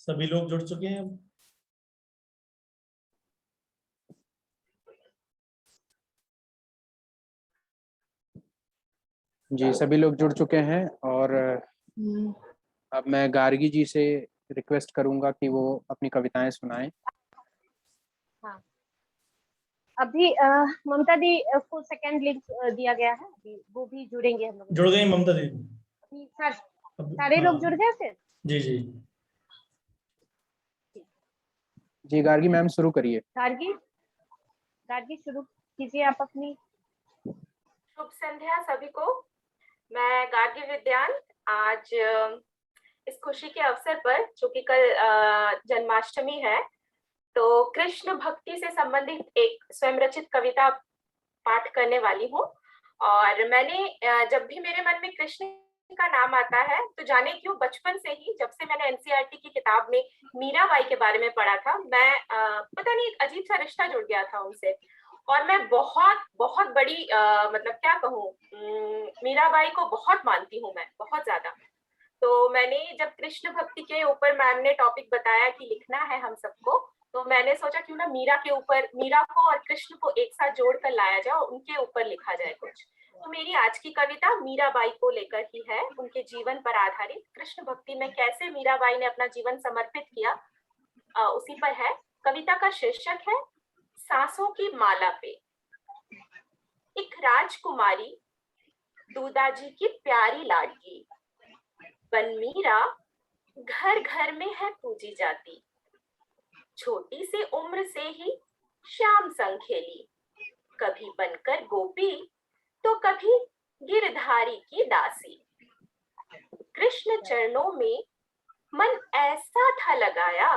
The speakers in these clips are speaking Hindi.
सभी लोग जुड़ चुके हैं अब? जी सभी लोग जुड़ चुके हैं और अब मैं गार्गी जी से रिक्वेस्ट करूंगा कि वो अपनी कविताएं सुनाएं। हाँ, अभी ममता दी को सेकंड लिंक दिया गया है, अभी वो भी जुड़ेंगे हम लोग। जुड़ गई ममता दी? अभी सारे लोग जुड़ गए फिर? जी जी जी गार्गी मैम शुरू करिए। गार्गी शुरू कीजिए आप अपनी। शुभ संध्या सभी को। मैं गार्गी विद्यान आज इस खुशी के अवसर पर, चूंकि कल जन्माष्टमी है, तो कृष्ण भक्ति से संबंधित एक स्वयं रचित कविता पाठ करने वाली हूँ। और मैंने जब भी मेरे मन में कृष्ण का नाम आता है तो जाने क्यों बचपन से ही, जब से मैंने एनसीईआरटी की किताब में मीराबाई के बारे में पढ़ा था, मैं पता नहीं एक अजीब सा रिश्ता जुड़ गया था उनसे। और मैं बहुत बहुत बड़ी मतलब क्या कहूँ, मीराबाई को बहुत मानती हूँ मैं, बहुत ज्यादा। तो मैंने जब कृष्ण भक्ति के ऊपर मैम ने टॉपिक बताया कि लिखना है हम सबको, तो मैंने सोचा क्यों ना मीरा के ऊपर, मीरा को और कृष्ण को एक साथ जोड़कर लाया जाए और उनके ऊपर लिखा जाए कुछ। तो मेरी आज की कविता मीराबाई को लेकर ही है, उनके जीवन पर आधारित। कृष्ण भक्ति में कैसे मीराबाई ने अपना जीवन समर्पित किया, उसी पर है। कविता का शीर्षक है सांसों की माला पे। एक राजकुमारी, दूदाजी की प्यारी लाडली, बन मीरा घर घर में है पूजी जाती। छोटी सी उम्र से ही श्याम संग खेली, कभी बनकर गोपी तो कभी गिरधारी की दासी। कृष्ण चरणों में मन ऐसा था लगाया,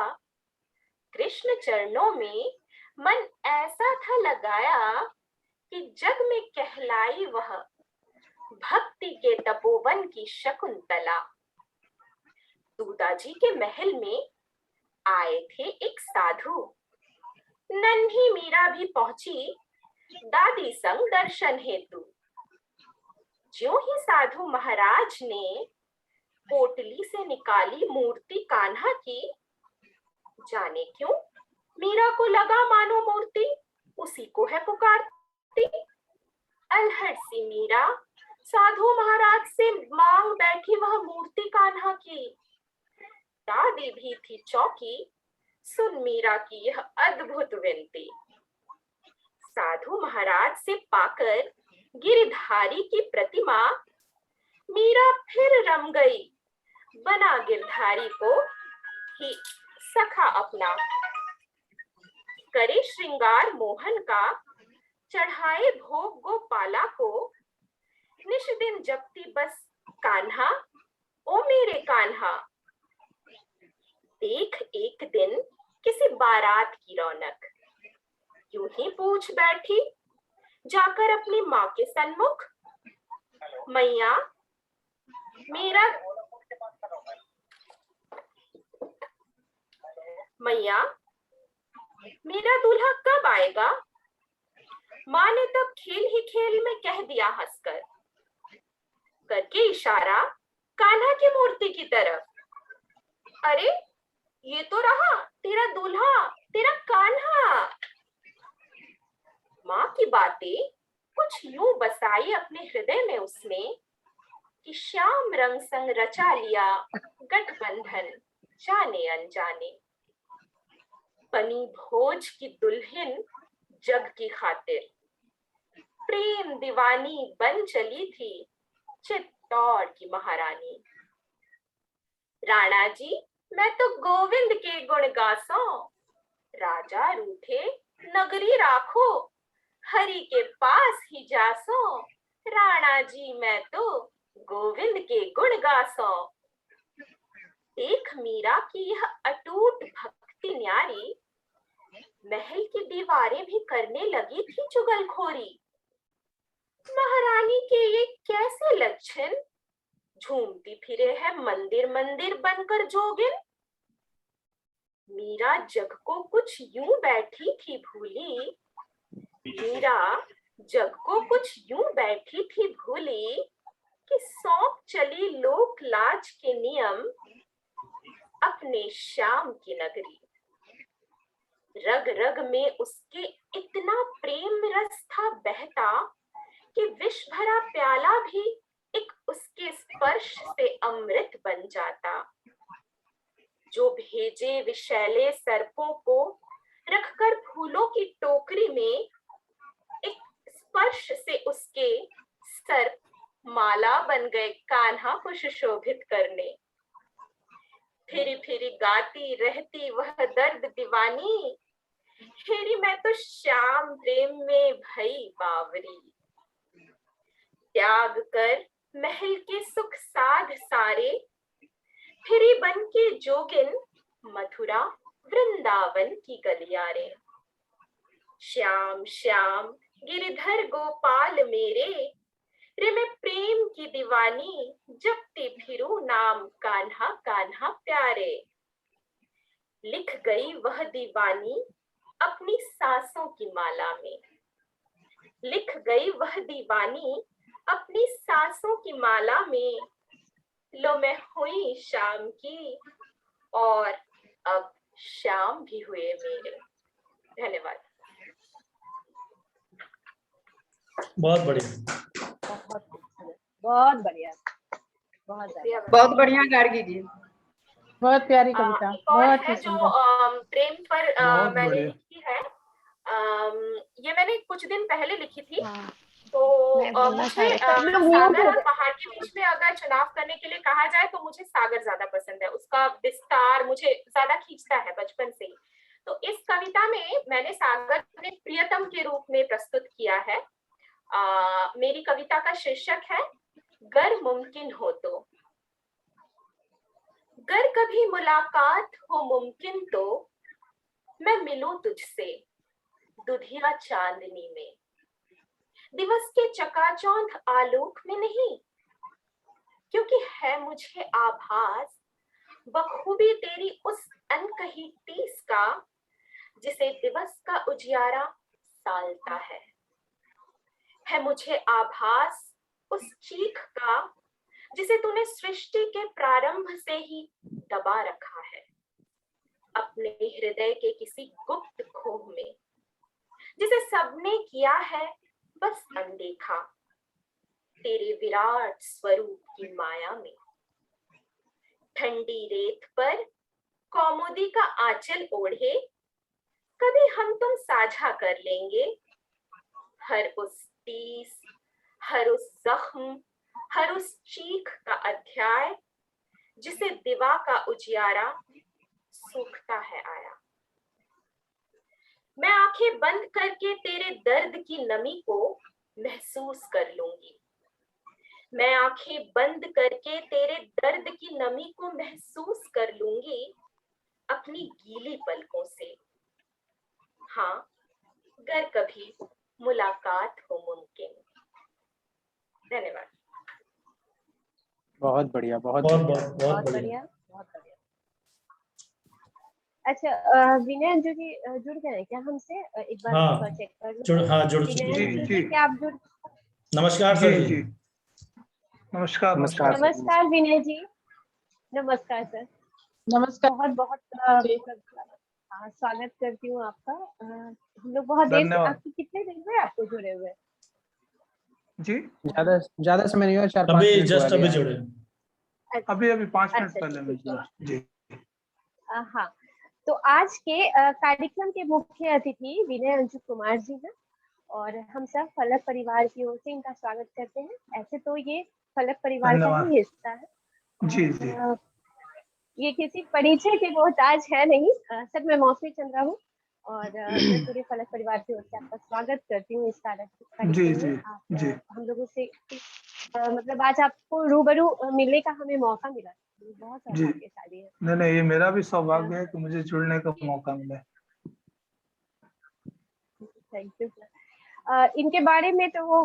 कृष्ण चरणों में मन ऐसा था लगाया कि जग में कहलाई वह भक्ति के तपोवन की शकुंतला। दूदाजी के महल में आए थे एक साधु, नन्ही मीरा भी पहुंची दादी संग दर्शन हेतु। ज्यों ही साधु महाराज ने पोटली से निकाली मूर्ति कान्हा की, जाने क्यों मीरा को लगा मानो मूर्ति उसी को है पुकारती। अलहड़ सी मीरा साधु महाराज से मांग बैठी वह मूर्ति कान्हा की। दादी भी थी चौकी सुन मीरा की यह अद्भुत विनती। साधु महाराज से पाकर गिरधारी की प्रतिमा, मीरा फिर रम गई बना गिरधारी को ही सखा अपना। करे श्रृंगार मोहन का चढ़ाए भोग गोपाला को, निश दिन जपती बस कान्हा ओ मेरे कान्हा। देख एक दिन किसी बारात की रौनक, यूं ही पूछ बैठी जाकर अपनी माँ के सन्मुख, मैया मेरा दूल्हा कब आएगा। माँ ने तब खेल ही खेल में कह दिया हंसकर, करके इशारा कान्हा की मूर्ति की तरफ, अरे ये तो रहा तेरा दूल्हा, तेरा कान्हा। माँ की बातें कुछ यूं बसाई अपने हृदय में उसने कि श्याम रंग संग रचा लिया गठबंधन जाने अनजाने। बनी भोज की दुल्हन जग की खातिर, प्रेम दीवानी बन चली थी चित्तौड़ की महारानी। राणा जी मैं तो गोविंद के गुण गासो, राजा रूठे नगरी राखो हरि के पास ही जासो। राणा जी मैं तो गोविंद के गुण गासो। देख मीरा की यह अटूट भक्ति न्यारी, महल की दीवारें भी करने लगी थी चुगलखोरी। महारानी के ये कैसे लक्षण, झूमती फिरे है मंदिर मंदिर बनकर जोगिन। मीरा जग को कुछ यूं बैठी थी भूली, मीरा जग को कुछ यूं बैठी थी भूली कि सौंप चली लोक लाज के नियम। अपने श्याम की नगरी। रग रग में उसके इतना प्रेम रस था बहता कि विष भरा प्याला भी एक उसके स्पर्श से अमृत बन जाता। जो भेजे विषैले सर्पों को रखकर फूलों की टोकरी में, एक स्पर्श से उसके सर्प माला बन गए कान्हा को सुशोभित करने। फिरी फिरी गाती रहती वह दर्द दीवानी, फिरी मैं तो श्याम प्रेम में भई बावरी। त्याग कर महल के सुख साध सारे, फिरी बन के जोगिन मथुरा वृंदावन की गलियारे। श्याम श्याम गिरिधर गोपाल मेरे, रे मैं प्रेम की दीवानी, जपती फिरू नाम कान्हा कान्हा प्यारे। लिख गई वह दीवानी अपनी सांसों की माला में, लिख गई वह दीवानी अपनी सांसों की माला में। लो मैं हुई शाम की और अब शाम भी हुए मेरे। धन्यवाद। बहुत बढ़िया। बहुत बढ़िया, बहुत बढ़िया। बहुत बढ़िया गार्गी जी, बहुत प्यारी कविता, एक और बहुत है ही जो सुंदर। प्रेम पर बहुत मैंने बढ़िया। लिखी है। ये मैंने कुछ दिन पहले लिखी थी। हाँ, तो मैं बोलना मुझे चाह रही थी। सब लोग mute सागर हो और गए। पहाड़ के बीच में अगर चुनाव करने के लिए कहा जाए तो मुझे सागर ज्यादा पसंद है। उसका विस्तार मुझे ज्यादा खींचता है बचपन से ही। तो इस कविता में मैंने सागर ने प्रियतम के रूप में प्रस्तुत किया है। मेरी कविता का शीर्षक है गर मुमकिन हो तो। गर कभी मुलाकात हो मुमकिन तो मैं मिलूं तुझसे दुधिया चांदनी में, दिवस के चकाचौंध आलोक में नहीं, क्योंकि है मुझे आभास बखूबी तेरी उस अनकही टीस का जिसे दिवस का उजियारा सालता है मुझे आभास उस चीख का जिसे तूने सृष्टि के प्रारंभ से ही दबा रखा है अपने हृदय के किसी गुप्त खोह में, जिसे सबने किया है बस अनदेखा तेरे विराट स्वरूप की माया में। ठंडी रेत पर कौमुदी का आंचल ओढ़े कभी हम तुम साझा कर लेंगे हर उस टीस, हर उस जख्म, हर उस चीख का अध्याय जिसे दिवा का उजियारा सूखता है आया। मैं आंखें बंद करके तेरे दर्द की नमी को महसूस कर लूंगी, मैं आंखें बंद करके तेरे दर्द की नमी को महसूस कर लूंगी अपनी गीली पलकों से। हाँ, अगर कभी मुलाकात हो मुमकिन। धन्यवाद। बहुत बढ़िया, बहुत बहुत बढ़िया। बहुत बहुत बहुत बढ़िया। बढ़िया, बहुत बढ़िया। अच्छा, विनय अंजू जी जुड़ गए हैं क्या हमसे? एक बार हाँ, चेक कर लो। जुड़ विनय चुकी है। अंजू जी, क्या आप जुड़? नमस्कार सर जी। नमस्कार नमस्कार विनय जी, नमस्कार सर। नमस्कार बहुत बहुत जी। स्वागत करती हूँ आपका। हम लोग बहुत देर से, आपकी कितने दिन हुए आपको जुड़े हुए? जी ज्यादा समय नहीं हुआ, 4-5 अभी मिनट जस्ट हुआ अभी है। जुड़े। अभी 5 मिनट अच्छा, पहले मैं ठीक है। जुड़ा। जी हाँ, तो आज के कार्यक्रम के मुख्य अतिथि विनय अंशु कुमार जी हैं और हम सब फलक परिवार की ओर से इनका स्वागत करते हैं। ऐसे तो ये फलक परिवार का धन्यवाद। ही हिस्सा है। जी जी ये किसी परिचय के मोहताज है नहीं। सर, मैं मौसमी चंद्रा हूँ और मैं पूरे फलक परिवार की ओर से आपका स्वागत करती हूँ इस कार्यक्रम जी में। जी आप जी हम लोगों से मतलब आज आपको रूबरू मिलने का हमें मौका मिला, बहुत जी। भाग्यशाली है। नहीं, ये मेरा भी सौभाग्य है कि मुझे जुड़ने का मौका मिला। Thank you sir. इनके बारे में तो वो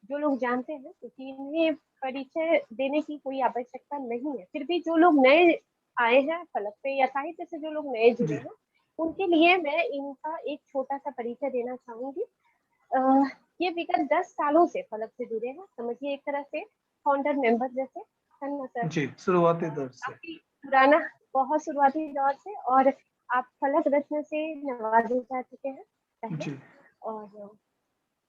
जो लोग जानते हैं, क्योंकि इन्हें परिचय देने की कोई आवश्यकता नहीं है। फिर भी जो लोग नए आए हैं फलक पे या साहित्य से जो लोग नए जुड़े हैं, उनके लिए मैं इनका एक छोटा सा परिचय देना चाहूंगी। ये विगत 10 सालों से फलक से जुड़े हैं, समझिए एक तरह से फाउंडर मेंबर जैसे, है ना सर? जी, शुरुआती दौर से। काफी पुराना बहुत शुरुआती दौर से, और आप फलक रत्न से नवाजे जा चुके हैं पहले। जी और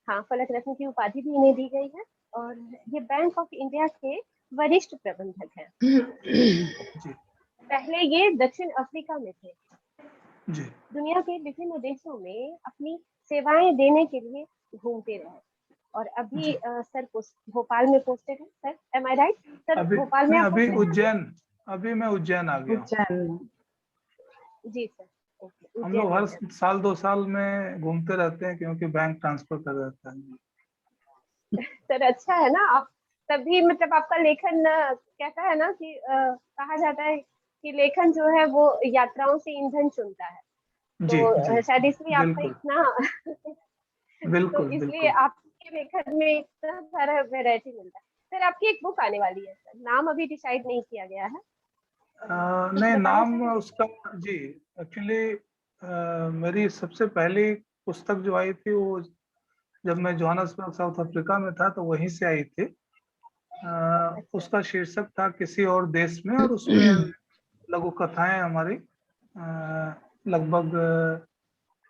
हाँ, फलक रत्न की उपाधि भी इन्हें दी गई है, और ये बैंक ऑफ इंडिया के वरिष्ठ प्रबंधक हैं। जी पहले ये दक्षिण अफ्रीका में थे। जी दुनिया के विभिन्न देशों में अपनी सेवाएं देने के लिए घूमते रहे, और अभी जी। सर भोपाल में पोस्टेड है। सर, एम आई राइट? सर, अभी भोपाल में नहीं, आप अभी posted हैं? अभी मैं उज्जैन आ गया हूँ। उज्जैन। जी सर, ओके, हम उज्जैन लोग हर में हैं। साल 2 साल में घूमते रहते हैं क्योंकि बैंक ट्रांसफर कर देता है। सर अच्छा है ना, आप तभी मतलब आपका लेखन कहता है ना कि कहा जाता है कि लेखन जो है वो यात्राओं से ईंधन चुनता है। जी तो जी, शायद इसलिए आपका बिल्कुल इतना तो बिल्कुल इसलिए बिल्कुल। आपके लेखन में इतना सारा वैरायटी मिलता है। सर, आपकी एक बुक आने वाली है, सर नाम अभी डिसाइड नहीं किया गया है, कुछ नहीं, बताना नाम चाहेंगे? उसका, जी एक्चुअली मेरी सबसे पहली पुस्तक जो आई थी वो जब मैं जोहान्सबर्ग साउथ अफ्रीका में था तो वहीं से आई थी। अच्छा। उसका शीर्षक था किसी और देश में, और उसमें लघु कथाएं हमारी लगभग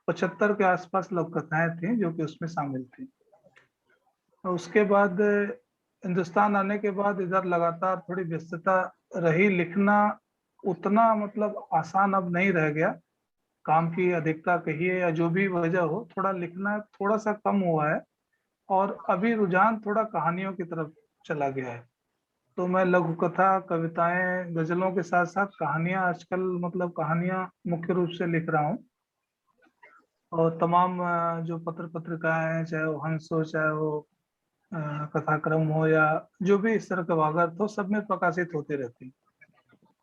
75 के आसपास लघु कथाएं थी जो कि उसमें शामिल थी। और उसके बाद हिंदुस्तान आने के बाद इधर लगातार थोड़ी व्यस्तता रही। लिखना उतना मतलब आसान अब नहीं रह गया, काम की अधिकता कहिए या जो भी वजह हो, थोड़ा लिखना थोड़ा सा कम हुआ है, और अभी रुझान थोड़ा कहानियों की तरफ चला गया है। तो मैं लघु कथा, कविताएं, गजलों के साथ साथ कहानियां आजकल मतलब कहानियां मुख्य रूप से लिख रहा हूँ। और तमाम जो पत्र पत्रिकाएं हैं, चाहे वो हंस हो, चाहे वो कथाक्रम हो, या जो भी इस तरह का वागर्थ हो, सब में प्रकाशित होती रहती।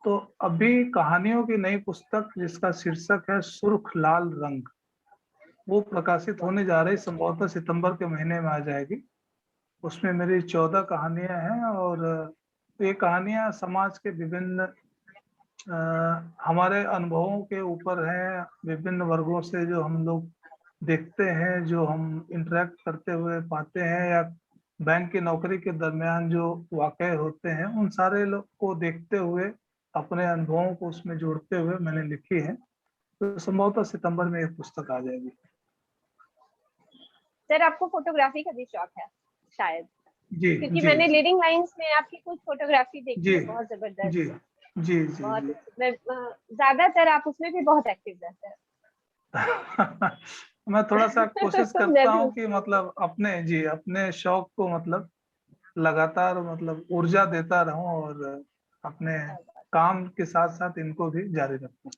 तो अभी कहानियों की नई पुस्तक जिसका शीर्षक है सुर्ख लाल रंग, वो प्रकाशित होने जा रही, संभवतः सितंबर के महीने में आ जाएगी। उसमें मेरी 14 कहानियां हैं, और ये कहानियां समाज के विभिन्न हमारे अनुभवों के ऊपर हैं, विभिन्न वर्गों से जो हम लोग देखते हैं, जो हम इंटरेक्ट करते हुए पाते हैं, या बैंक की नौकरी के दरमियान जो वाकये होते हैं, उन सारे लोग को देखते हुए अपने अनुभवों को उसमें जोड़ते हुए मैंने लिखी है। तो संभवतः सितंबर में एक पुस्तक आ जाएगी। सर, आपको फोटोग्राफी का भी शौक है शायद, जी क्योंकि जी मैंने लीडिंग लाइंस में आपकी कुछ फोटोग्राफी देखी जी है, बहुत जबरदस्त, जी जी जी बहुत जी। अच्छी। मैं ज्यादातर आप उसमें भी बहुत एक्टिव रहते हैं। मैं थोड़ा सा कोशिश मैं करता भी हूँ कि उसमें मतलब अपने शौक को मतलब लगातार मतलब ऊर्जा देता रहूं, और अपने काम के साथ साथ इनको भी जारी रखूं।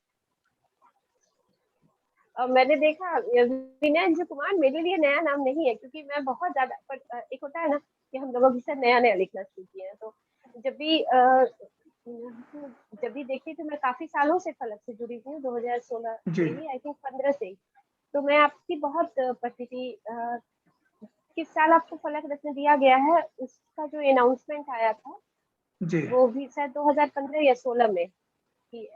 और मैंने देखा विनय अंजू कुमार मेरे लिए नया नाम नहीं है, क्योंकि मैं बहुत ज्यादा, पर एक होता है ना कि हम लोगों के साथ नया नया लिखना शुरू किए हैं, तो जब भी देखती तो मैं काफी सालों से फलक से जुड़ी हुई हूँ, 2016 जी से ही, आई थिंक 15 से ही। तो मैं आपकी बहुत पढ़ती थी। किस साल आपको फलक रत्न दिया गया है, उसका जो अनाउंसमेंट आया था जी। वो भी शायद 2015 या 16 में कि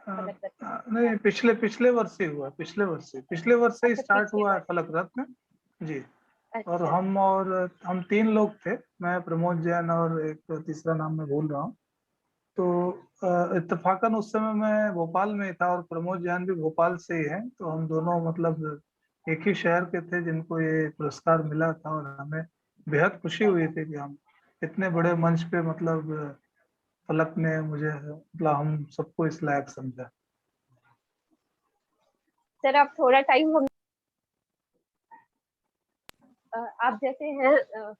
फलक रत्न नहीं, पिछले पिछले वर्ष ही हुआ, पिछले वर्ष से ही अच्छा, स्टार्ट पिछले हुआ है वर्ष। फलक रत्न। जी। और अच्छा। हम 3 लोग थे, मैं, प्रमोद जैन, और एक तीसरा नाम मैं भूल रहा हूँ। तो इत्तेफाकन उस समय मैं भोपाल में था, और प्रमोद जैन भी भोपाल से ही हैं, तो हम दोनों मतलब एक ही शहर के थे जिनको ये पुरस्कार मिला था, और हमें बेहद खुशी हुई थी कि हम इतने बड़े मंच पे मतलब फलक ने मुझे मतलब हम सबको इस लायक समझा। सर, आप थोड़ा टाइम हम आप जैसे हैं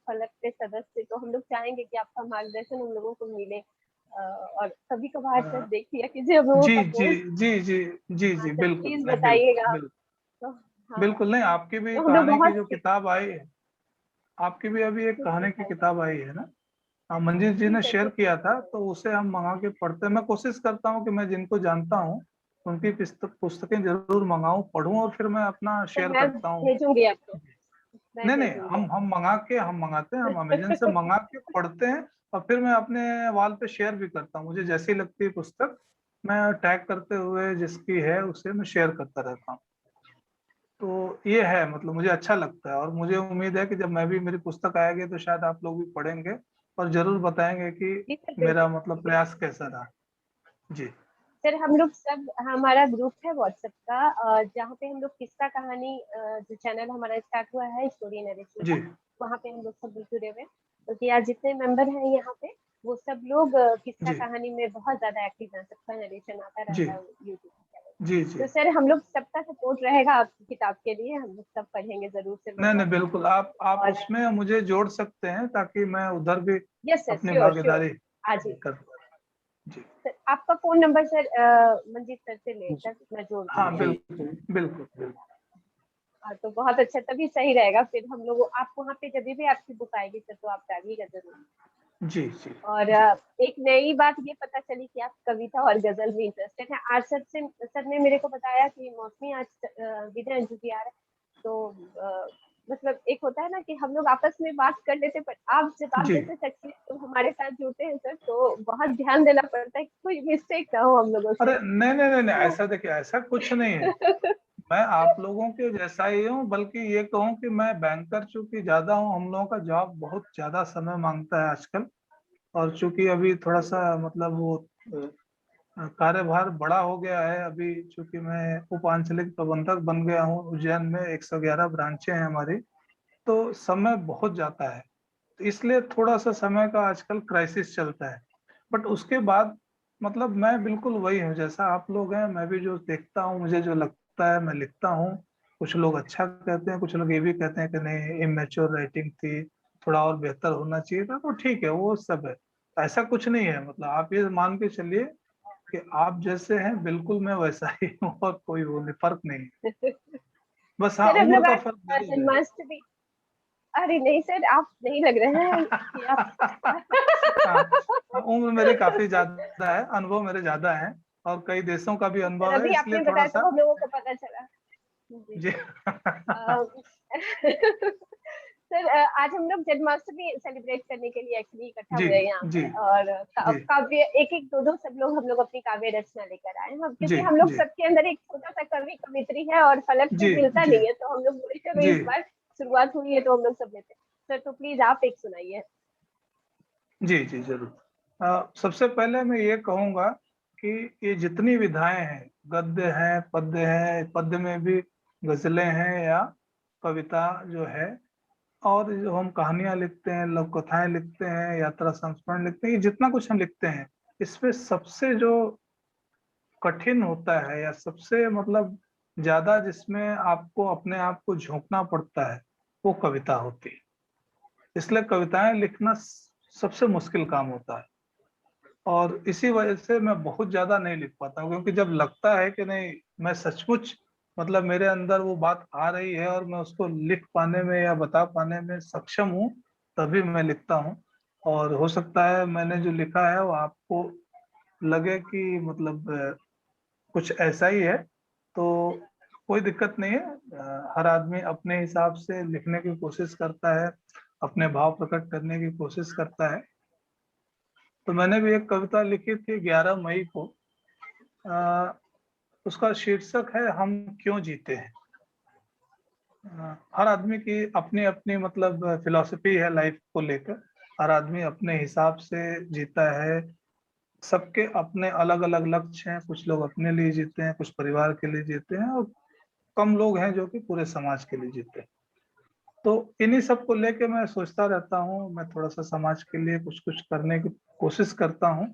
फलक के सदस्य, तो हम लोग चाहेंगे कि आपका मार्गदर्शन हम लोगों को मिले, और कभी कभार सर देख लिया कीजिए हम लोगों जी का जी पोस्ट। जी जी जी हाँ जी, सर, बिल्कुल प्लीज नहीं, बिल्कुल बताइएगा। बिल्कुल तो हाँ, बिल्कुल नहीं, आपकी भी तो हम लोग कहानी की बहुत जो किताब आई है, आपकी भी अभी एक ठीक है, कहानी की थैंक किताब आई है ना, मंजीत जी यू। जी ने सर, शेयर ठीक किया था, है। तो उसे हम मंगा के पढ़ते हैं। मैं कोशिश करता हूँ कि मैं जिनको जानता हूँ उनकी पुस्तकें जरूर मंगाऊं, पढूं, और फिर मैं अपना सर, शेयर मैं करता हूँ। भेजूंगी आपको, मैं नहीं नहीं, भेजूंगी हम मंगाते हैं, हम अमेजन से मंगा के पढ़ते हैं, और फिर मैं अपने वॉल पे शेयर भी करता हूँ। मुझे जैसी लगती है पुस्तक, मैं टैग करते हुए जिसकी है उसे मैं शेयर करता रहता हूँ। तो ये है, मतलब मुझे अच्छा लगता है, और मुझे उम्मीद है कि जब मैं भी, मेरी पुस्तक आएगी तो शायद आप लोग भी पढ़ेंगे और जरूर बताएंगे कि जी सर, मेरा बिल्कुल। मतलब प्रयास कैसा रहा। जी सर हम लोग सब, हमारा ग्रुप है व्हाट्सएप का, जहाँ पे हम लोग किस्सा कहानी, जो चैनल हमारा स्टार्ट हुआ है स्टोरी नरेशन जी का, वहाँ पे हम लोग सब जुड़े हुए हैं। क्योंकि आज जितने मेंबर हैं यहाँ पे, वो सब लोग किस्सा जी कहानी में बहुत ज्यादा एक्टिव हैं, सबका नरेशन आता जी रहता है यूट्यूब चैनल। जी जी। तो सर हम लोग सबका सपोर्ट रहेगा आपकी किताब के लिए, हम लोग सब पढ़ेंगे जरूर से। नहीं नहीं बिल्कुल, आप और उसमें मुझे जोड़ सकते हैं ताकि मैं उधर भी यस सर, अपनी श्योर श्योर, भागीदारी आज ही। कर। जी सर आपका phone number sir Manjeet sir से लेकर मैं जोड़ हाँ दूंगी। बिल्कुल बिल्कुल बिल्कुल। हाँ तो बहुत अच्छा, तभी सही रहेगा। फिर हम लोग, आप वहाँ पे जब भी आपकी बुक आएगी सर तो आप डालिएगा जरूर। जी जी। और एक नई बात ये पता चली कि आप कविता और गजल में इंटरेस्टेड हैं। आज सर ने मेरे को बताया कि मौसमी आज विजय अंजू जी आ रहे हैं, तो मतलब एक होता है ना कि हम लोग आपस में बात कर लेते, पर आप जी जैसे शख्सियत तो हमारे साथ जुड़ते हैं सर, तो बहुत ध्यान देना पड़ता है कि कोई मिस्टेक ना हो हम लोगों अरे से। नहीं नहीं नहीं नहीं, ऐसा देखिए, ऐसा कुछ नहीं है। मैं आप लोगों के जैसा ही हूँ, बल्कि ये कहूँ कि मैं बैंकर चूंकि ज्यादा हूँ, हम लोगों का जॉब बहुत ज्यादा समय मांगता है आजकल। और चूंकि अभी थोड़ा सा मतलब वो कार्यभार बड़ा हो गया है, अभी चूंकि मैं उप आंचलिक प्रबंधक बन गया हूँ उज्जैन में, 111 ब्रांचें हैं हमारी, तो समय बहुत जाता है। तो इसलिए थोड़ा सा समय का आजकल क्राइसिस चलता है। बट उसके बाद मतलब मैं बिल्कुल वही हूँ जैसा आप लोग हैं। मैं भी जो देखता हूँ, मुझे जो लगता है मैं लिखता हूँ। कुछ लोग अच्छा कहते हैं, कुछ लोग ये भी कहते हैं कि नहीं इमेच्योर राइटिंग थी, थोड़ा और बेहतर होना चाहिए था, तो ठीक है, वो सब है। ऐसा कुछ नहीं है, मतलब आप ये मान के चलिए कि आप जैसे हैं बिल्कुल मैं वैसा ही हूँ, और कोई वो नहीं, फर्क नहीं है। बस हाँ, सर हम उम्र लोग का आज फर्क जरूर है। जन्माष्टमी, अरे नहीं सर आप नहीं लग रहे हैं कि आप हाँ, उम्र मेरी काफी ज्यादा है, अनुभव मेरे ज्यादा है, और कई देशों का भी सर अनुभव है, अभी इसलिए आपने थोड़ा बताया सा। तो हम लोगों को पता चला जी। जी अम, सर आज हम लोग जन्माष्टमी सेलिब्रेट करने के लिए एक्चुअली इकट्ठा जी हुए हैं यहाँ जी पे, और जी काव्य एक एक दो दो सब लोग हम लोग अपनी काव्य रचना लेकर आए हैं, जी क्योंकि हम लोग जी सबके अंदर एक छोटा सा कवि कवित्री है और फलक से जी मिलता जी नहीं है, तो हम लोग बोले चलो जी इस बार शुरुआत हुई है तो हम लोग सब लेते हैं। सर तो प्लीज आप एक सुनाइए। जी जी जरूर। सबसे पहले मैं ये कहूंगा कि ये जितनी विधाएं हैं, गद्य है, पद्य में भी गजलें हैं या कविता जो है, और जो हम कहानियां लिखते हैं, लघु कथाएं लिखते हैं, यात्रा संस्मरण लिखते हैं, ये जितना कुछ हम लिखते हैं, इसमें सबसे जो कठिन होता है या सबसे मतलब ज्यादा जिसमें आपको अपने आप को झोंकना पड़ता है, वो कविता होती है। इसलिए कविताएं लिखना सबसे मुश्किल काम होता है, और इसी वजह से मैं बहुत ज्यादा नहीं लिख पाता हूँ, क्योंकि जब लगता है कि नहीं मैं सचमुच मतलब मेरे अंदर वो बात आ रही है और मैं उसको लिख पाने में या बता पाने में सक्षम हूँ, तभी मैं लिखता हूँ। और हो सकता है मैंने जो लिखा है वो आपको लगे कि मतलब कुछ ऐसा ही है, तो कोई दिक्कत नहीं है। हर आदमी अपने हिसाब से लिखने की कोशिश करता है, अपने भाव प्रकट करने की कोशिश करता है। तो मैंने भी एक कविता लिखी थी 11 मई को। अ, उसका शीर्षक है हम क्यों जीते हैं। हर आदमी की अपनी अपनी मतलब फिलॉसफी है लाइफ को लेकर। हर आदमी अपने हिसाब से जीता है, सबके अपने अलग अलग लक्ष्य हैं। कुछ लोग अपने लिए जीते हैं, कुछ परिवार के लिए जीते हैं, और कम लोग हैं जो कि पूरे समाज के लिए जीते हैं। तो इन्हीं सब को लेके मैं सोचता रहता हूँ, मैं थोड़ा सा समाज के लिए कुछ कुछ करने की कोशिश करता हूँ।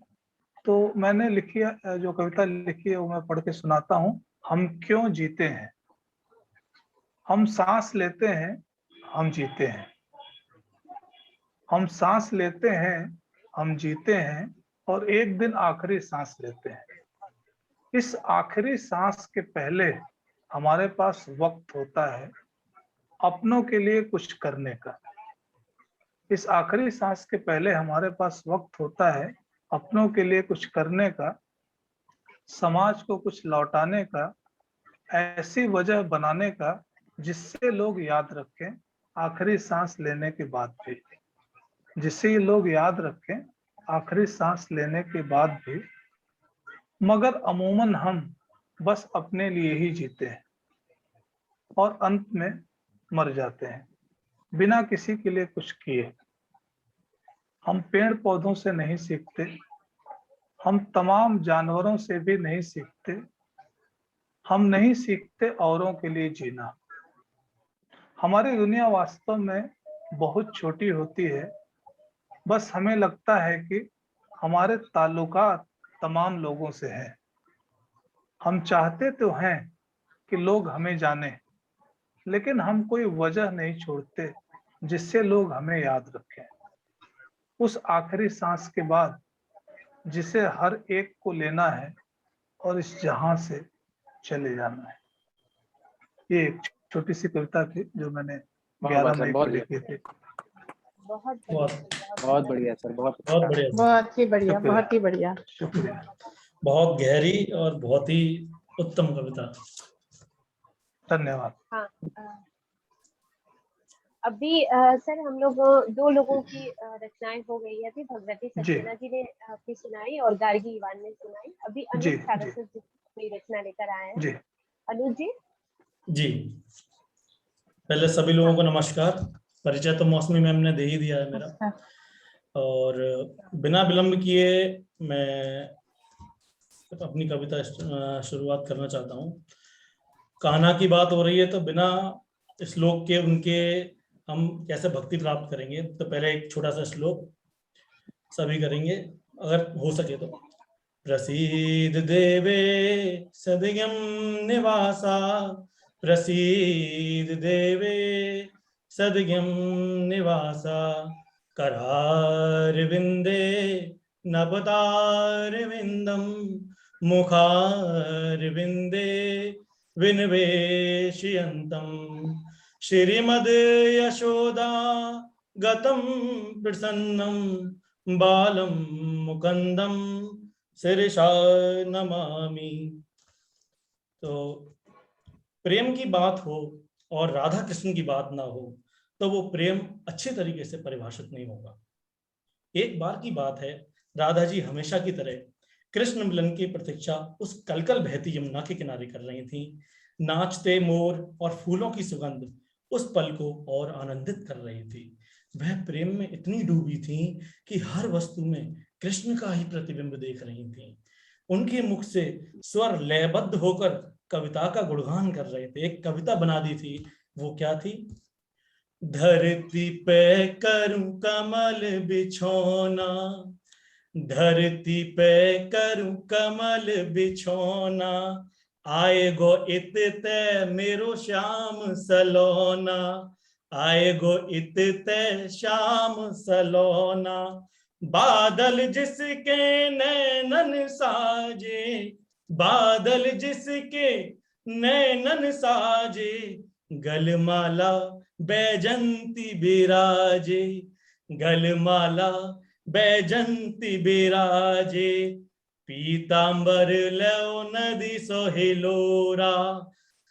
तो मैंने लिखी है, जो कविता लिखी है वो मैं पढ़ के सुनाता हूँ। हम क्यों जीते हैं। हम सांस लेते हैं, हम जीते हैं। हम सांस लेते हैं, हम जीते हैं, और एक दिन आखिरी सांस लेते हैं। इस आखिरी सांस के पहले हमारे पास वक्त होता है अपनों के लिए कुछ करने का। इस आखिरी सांस के पहले हमारे पास वक्त होता है अपनों के लिए कुछ करने का, समाज को कुछ लौटाने का, ऐसी वजह बनाने का जिससे लोग याद रखें आखिरी सांस लेने के बाद भी। जिससे लोग याद रखें आखिरी सांस लेने के बाद भी। मगर अमूमन हम बस अपने लिए ही जीते हैं और अंत में मर जाते हैं बिना किसी के लिए कुछ किए। हम पेड़ पौधों से नहीं सीखते, हम तमाम जानवरों से भी नहीं सीखते, हम नहीं सीखते औरों के लिए जीना। हमारी दुनिया वास्तव में बहुत छोटी होती है, बस हमें लगता है कि हमारे ताल्लुकात तमाम लोगों से है। हम चाहते तो हैं कि लोग हमें जाने, लेकिन हम कोई वजह नहीं छोड़ते जिससे लोग हमें याद रखें। उस आखिरी सांस के बाद जिसे हर एक को लेना है और इस जहां से चले जाना है। ये एक छोटी सी कविता थी जो मैंने 11 सर, मई को बहुत लिखी थी। बहुत बहुत बहुत बढ़िया सर, बहुत बहुत बढ़िया सर। बहुत ही बढ़िया, शुक्रिया। बहुत ही बढ़िया। शुक्रिया। बहुत गहरी और बहुत ही उत्तम कविता। धन्यवाद। हाँ, अभी सर हम लोग 2 लोगों की रचनाएं हो गई है। अभी भगवती सक्सेना जी ने अपनी सुनाई और गार्गी इवान ने सुनाई। अभी जी, अनुज सारस्वत जी अपनी रचना लेकर आए हैं। जी अनुज जी। जी, पहले सभी लोगों को नमस्कार। परिचय तो मौसमी मैम ने दे ही दिया है मेरा, अच्छा, और बिना विलंब किए मैं अपनी कविता शुरुआत करना चाहता हूँ। कान्हा की बात हो रही है तो बिना श्लोक के उनके हम कैसे भक्ति प्राप्त करेंगे। तो पहले एक छोटा सा श्लोक सभी करेंगे अगर हो सके तो। प्रसीद देवे सदयम निवासा, प्रसीद देवे सदयम निवासा, करारविंदे नभतारविंदम, मुखारविंदे विनिवेशयन्तम, श्रीमद् यशोदा गतम प्रसन्नम, बालम मुकुंदम शिरसा नमामि। तो प्रेम की बात हो और राधा कृष्ण की बात ना हो तो वो प्रेम अच्छे तरीके से परिभाषित नहीं होगा। एक बार की बात है, राधा जी हमेशा की तरह कृष्ण मिलन की प्रतीक्षा उस कलकल बहती यमुना के किनारे कर रही थी। नाचते मोर और फूलों की सुगंध उस पल को और आनंदित कर रही थी। वह प्रेम में इतनी डूबी थी कि हर वस्तु में कृष्ण का ही प्रतिबिंब देख रही थी। उनके मुख से स्वर लयबद्ध होकर कविता का गुणगान कर रहे थे। एक कविता बना दी थी, वो क्या थी? धरती पे करूं कमल बिछोना, धरती पे करूं कमल बिछोना, आएगो इत ते मेरो श्याम सलोना, आएगो इत ते श्याम सलोना, बादल जिसके नैनन साजे, बादल जिसके नैनन साजे, गलमाला बैजंती बिराजे, गलमाला बैजंती बिराजे, पीतांबर लो नदी सोहिलोरा,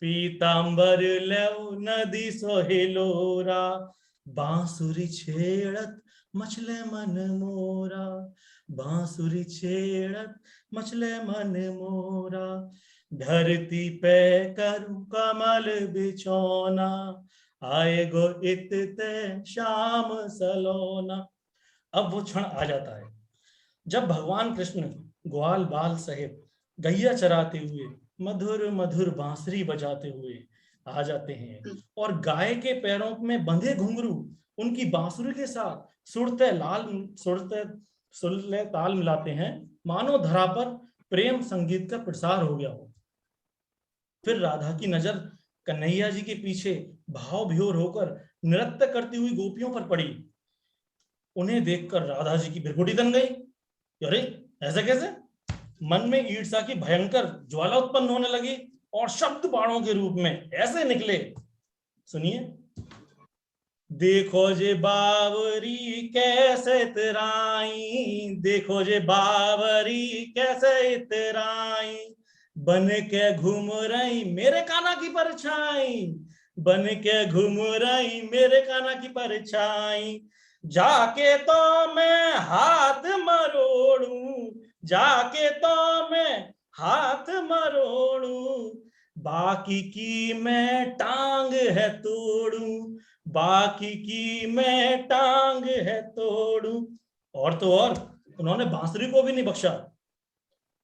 पीतांबर लो नदी सोहिलोरा, बांसुरी छेड़त मचले मन मोरा, बांसुरी छेड़त मचले मन मोरा, धरती पे करूं कमल बिछोना, आएगो इत ते श्याम सलोना। अब वो क्षण आ जाता है जब भगवान कृष्ण ग्वाल बाल सहित गैया चराते हुए मधुर मधुर बांसुरी बजाते हुए आ जाते हैं और गाय के पैरों में बंधे घुंघरू उनकी बांसुरी के साथ सुरते ताल मिलाते हैं, मानो धरा पर प्रेम संगीत का प्रसार हो गया हो। फिर राधा की नजर कन्हैया जी के पीछे भाव विभोर होकर नृत्य करती हुई गोपियों पर पड़ी। उन्हें देखकर राधा जी की भ्रुकुटी तन गई। अरे ऐसा कैसे? मन में ईर्ष्या की भयंकर ज्वाला उत्पन्न होने लगी और शब्द बाणों के रूप में ऐसे निकले। सुनिए। देखो जे बावरी कैसे इतराई, देखो जे बावरी कैसे इतराई, बन के घूम रही मेरे कान्हा की परछाई, बन के घूम रही मेरे कान्हा की परछाई, जाके तो मैं हाथ मरोड़ू, जाके तो मैं हाथ मरोड़ू, बाकी की मैं टांग है तोड़ू, बाकी की मैं टांग है तोड़ू। और तो और उन्होंने बांसुरी को भी नहीं बख्शा।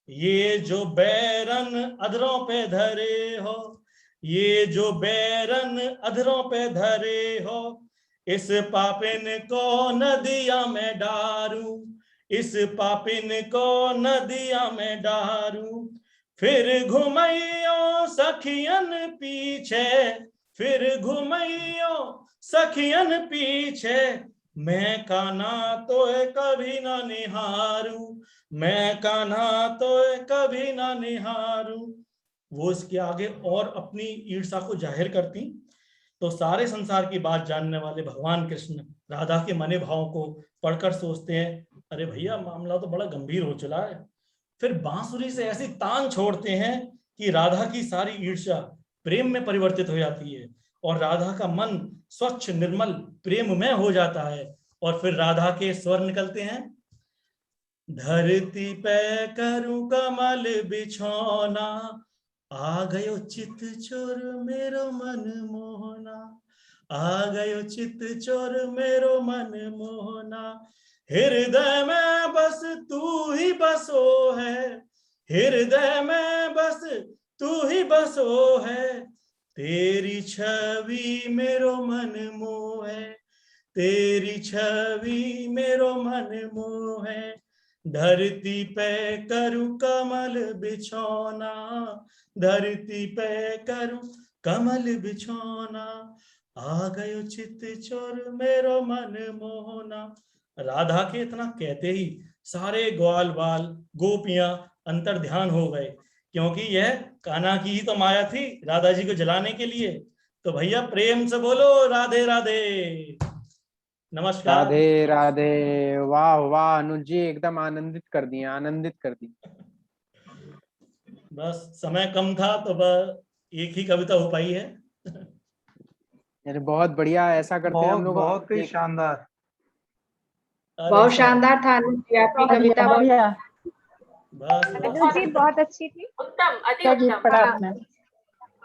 ये जो बैरन अधरों पे धरे हो, ये जो बैरन अधरों पे धरे हो, इस पापिन को नदिया में डारूं, इस पापिन को नदिया में डारूं। फिर घुमैयो सखियन पीछे, फिर घुमैयो सखियन पीछे, मैं कान्हा तो कभी ना निहारूं, मैं कान्हा तो कभी ना निहारूं। वो इसके आगे और अपनी ईर्षा को जाहिर करती। तो सारे संसार की बात जानने वाले भगवान कृष्ण राधा के मने भाव को पढ़कर सोचते हैं, अरे भैया मामला तो बड़ा गंभीर हो चला है। फिर बांसुरी से ऐसी तान छोड़ते हैं कि राधा की सारी ईर्ष्या प्रेम में परिवर्तित हो जाती है और राधा का मन स्वच्छ निर्मल प्रेममय हो जाता है। और फिर राधा के स्वर निकलते हैं, धरती पे करूं कमल बिछौना, आ गयो चित चोर मेरो मन मोहना, आ गयो चित चोर मेरो मन मोहना। हृदय में बस तू ही बसो है, हृदय में बस तू ही बसो है, तेरी छवि मेरो मन मोह है, तेरी छवि मेरो मन मोह है। धरती पे करूं कमल बिछौना, धरती पे करूं कमल बिछौना, आ गयो चित चोर मेरो मन मोहना। राधा के इतना कहते ही सारे ग्वाल बाल गोपियां अंतर ध्यान हो गए, क्योंकि यह कान्हा की ही तो माया थी राधा जी को जलाने के लिए। तो भैया प्रेम से बोलो राधे राधे। नमस्कार। राधे राधे। वाह वाह अनुज जी, एकदम आनंदित कर दिए, आनंदित कर दिए। बस समय कम था तो बस एक ही कविता हो पाई है। यानी बहुत बढ़िया, ऐसा करते हैं हम लोग। बहुत ही शानदार, बहुत शानदार था अनुज जी, आपकी कविता बहुत बढ़िया। बस अनुज जी बहुत अच्छी थी। उत्तम, अति क्या गीत उत्तम। पढ़ा आपने?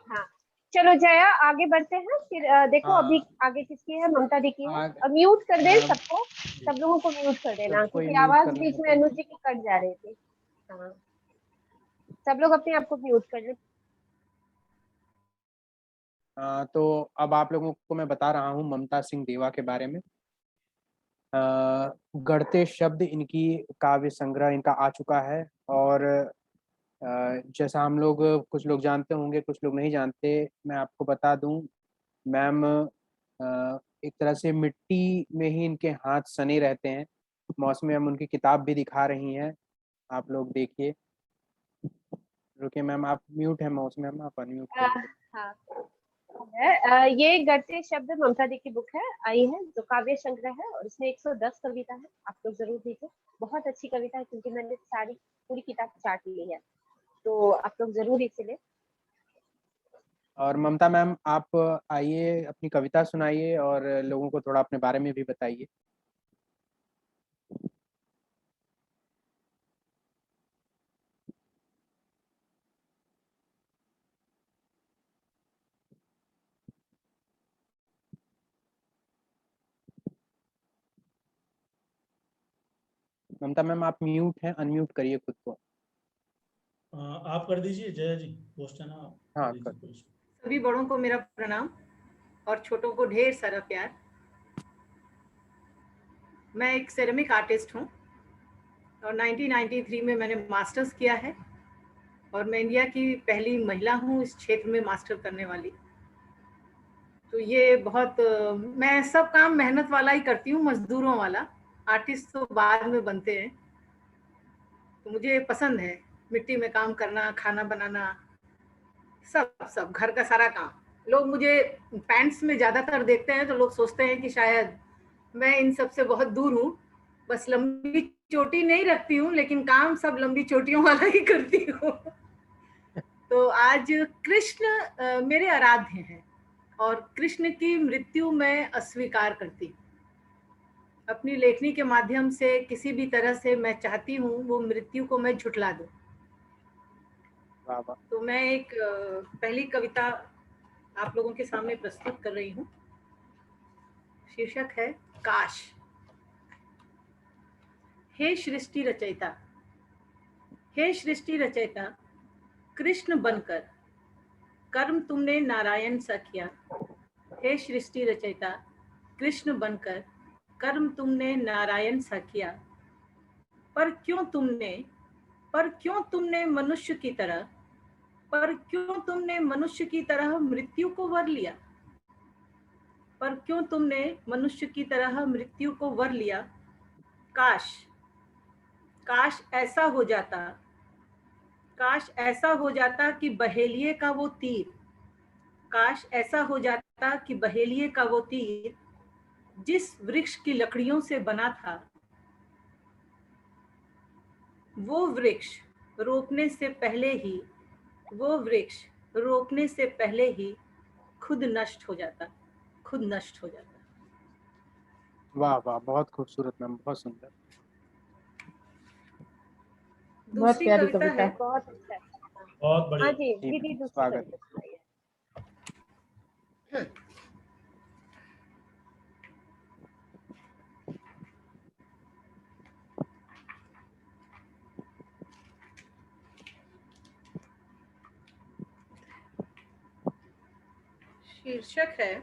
हाँ चलो जया आगे बढ़ते हैं। फिर देखो हाँ। अभी आगे किसकी है, ममता दी की है। आगे- म्यूट कर दे हाँ। सबको, सब लोगों को म्यूट कर देना, सबको ही क्योंकि म्यूट आवाज करना बीच में है। अनुज जी की कट जा रही थी। हाँ सब लोग अपने आप को म्यूट कर ले। तो अब आप लोगों को मैं बता रहा हूँ ममता सिंह देवा के बारे में। गढ़ते शब्द इनकी काव्य संग्रह इनका आ चुका है। और जैसा हम लोग, कुछ लोग जानते होंगे कुछ लोग नहीं जानते, मैं आपको बता दूं, मैम एक तरह से मिट्टी में ही इनके हाथ सने रहते हैं। मौसमी मैम उनकी किताब भी दिखा रही हैं, आप लोग देखिए। रुकिए मैम, आप म्यूट है, मौसमी मैम आप अनम्यूट करिए। हाँ ये गढ़ते शब्द ममता दी की बुक है, आई है, जो काव्य संग्रह है और इसमें 110 कविता है। आप लोग जरूर देखो, बहुत अच्छी कविता है, क्योंकि मैंने सारी पूरी किताब चाट ली है, तो आप लोग जरूर इसे लें। और ममता मैम आप आइए, अपनी कविता सुनाइए और लोगों को थोड़ा अपने बारे में भी बताइए। ममता मैम आप म्यूट हैं, अनम्यूट करिए खुद को। आप कर दीजिए जया जी, पोस्ट है ना आप हाँ कर कर। दीजिए। सभी बड़ों को मेरा प्रणाम और छोटों को ढेर सारा प्यार। मैं एक सेरेमिक आर्टिस्ट हूँ और 1993 में मैंने मास्टर्स किया है और मैं इंडिया की पहली महिला हूँ इस क्षेत्र में मास्टर करने वाली। तो ये बहुत मैं सब काम मेहनत वाला ही करती हूँ, मजदूरों वाला। आर्टिस्ट तो बाद में बनते हैं। तो मुझे पसंद है मिट्टी में काम करना, खाना बनाना, सब घर का सारा काम। लोग मुझे पैंट्स में ज्यादातर देखते हैं तो लोग सोचते हैं कि शायद मैं इन सब से बहुत दूर हूँ। बस लंबी चोटी नहीं रखती हूँ, लेकिन काम सब लंबी चोटियों वाला ही करती हूँ। तो आज कृष्ण मेरे आराध्य हैं और कृष्ण की मृत्यु मैं अस्वीकार करती हूँ। अपनी लेखनी के माध्यम से किसी भी तरह से मैं चाहती हूँ वो मृत्यु को मैं झुठला दूँ। तो मैं एक पहली कविता आप लोगों के सामने प्रस्तुत कर रही हूँ। शीर्षक है काश। हे सृष्टि रचयिता, हे सृष्टि रचयिता, कृष्ण बनकर कर्म तुमने नारायण सा किया। हे सृष्टि रचयिता, कृष्ण बनकर कर्म तुमने नारायण सा किया। पर क्यों तुमने मनुष्य की तरह मृत्यु को वर लिया? पर क्यों तुमने मनुष्य की तरह मृत्यु को वर लिया? काश ऐसा हो जाता कि बहेलिए का वो तीर जिस वृक्ष की लकड़ियों से बना था, वो वृक्ष रोपने से पहले ही खुद नष्ट हो जाता। वाह वाह, बहुत खूबसूरत मैम, बहुत सुंदर। बहुत दूसरी प्यारी कविता कविता। है। बहुत अच्छा है। बहुत हाँ बढ़िया। जी जी दीदी, मैम, दूसरी स्वागत कविता है। सुनाइए। शीर्षक है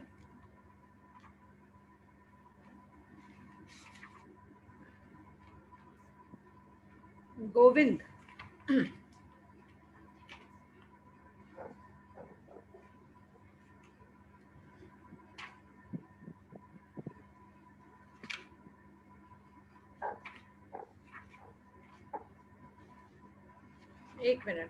गोविंद। एक मिनट।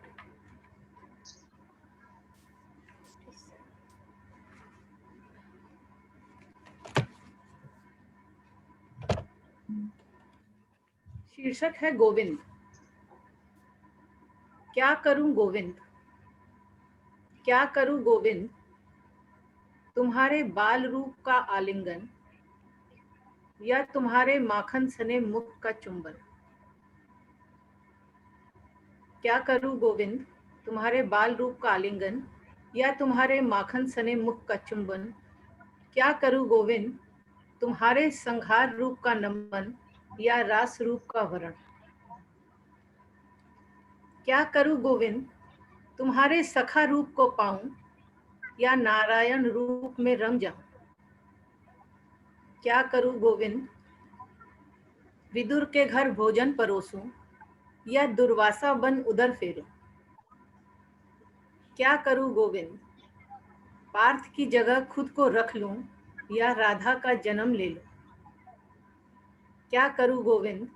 शीर्षक है गोविंद। क्या करूं गोविंद, तुम्हारे बाल रूप का आलिंगन या तुम्हारे माखन सने मुख का चुंबन। क्या करूं गोविंद, तुम्हारे बाल रूप का आलिंगन या तुम्हारे माखन सने मुख का चुंबन। क्या करूं गोविंद, तुम्हारे संहार रूप का नमन या रास रूप का वरण। क्या करूं गोविंद, तुम्हारे सखा रूप को पाऊं या नारायण रूप में रंग जाऊं। क्या करूं गोविंद, विदुर के घर भोजन परोसूं या दुर्वासा बन उदर फेरूं। क्या करूं गोविंद, पार्थ की जगह खुद को रख लूं या राधा का जन्म ले लूं। क्या करूं गोविंद,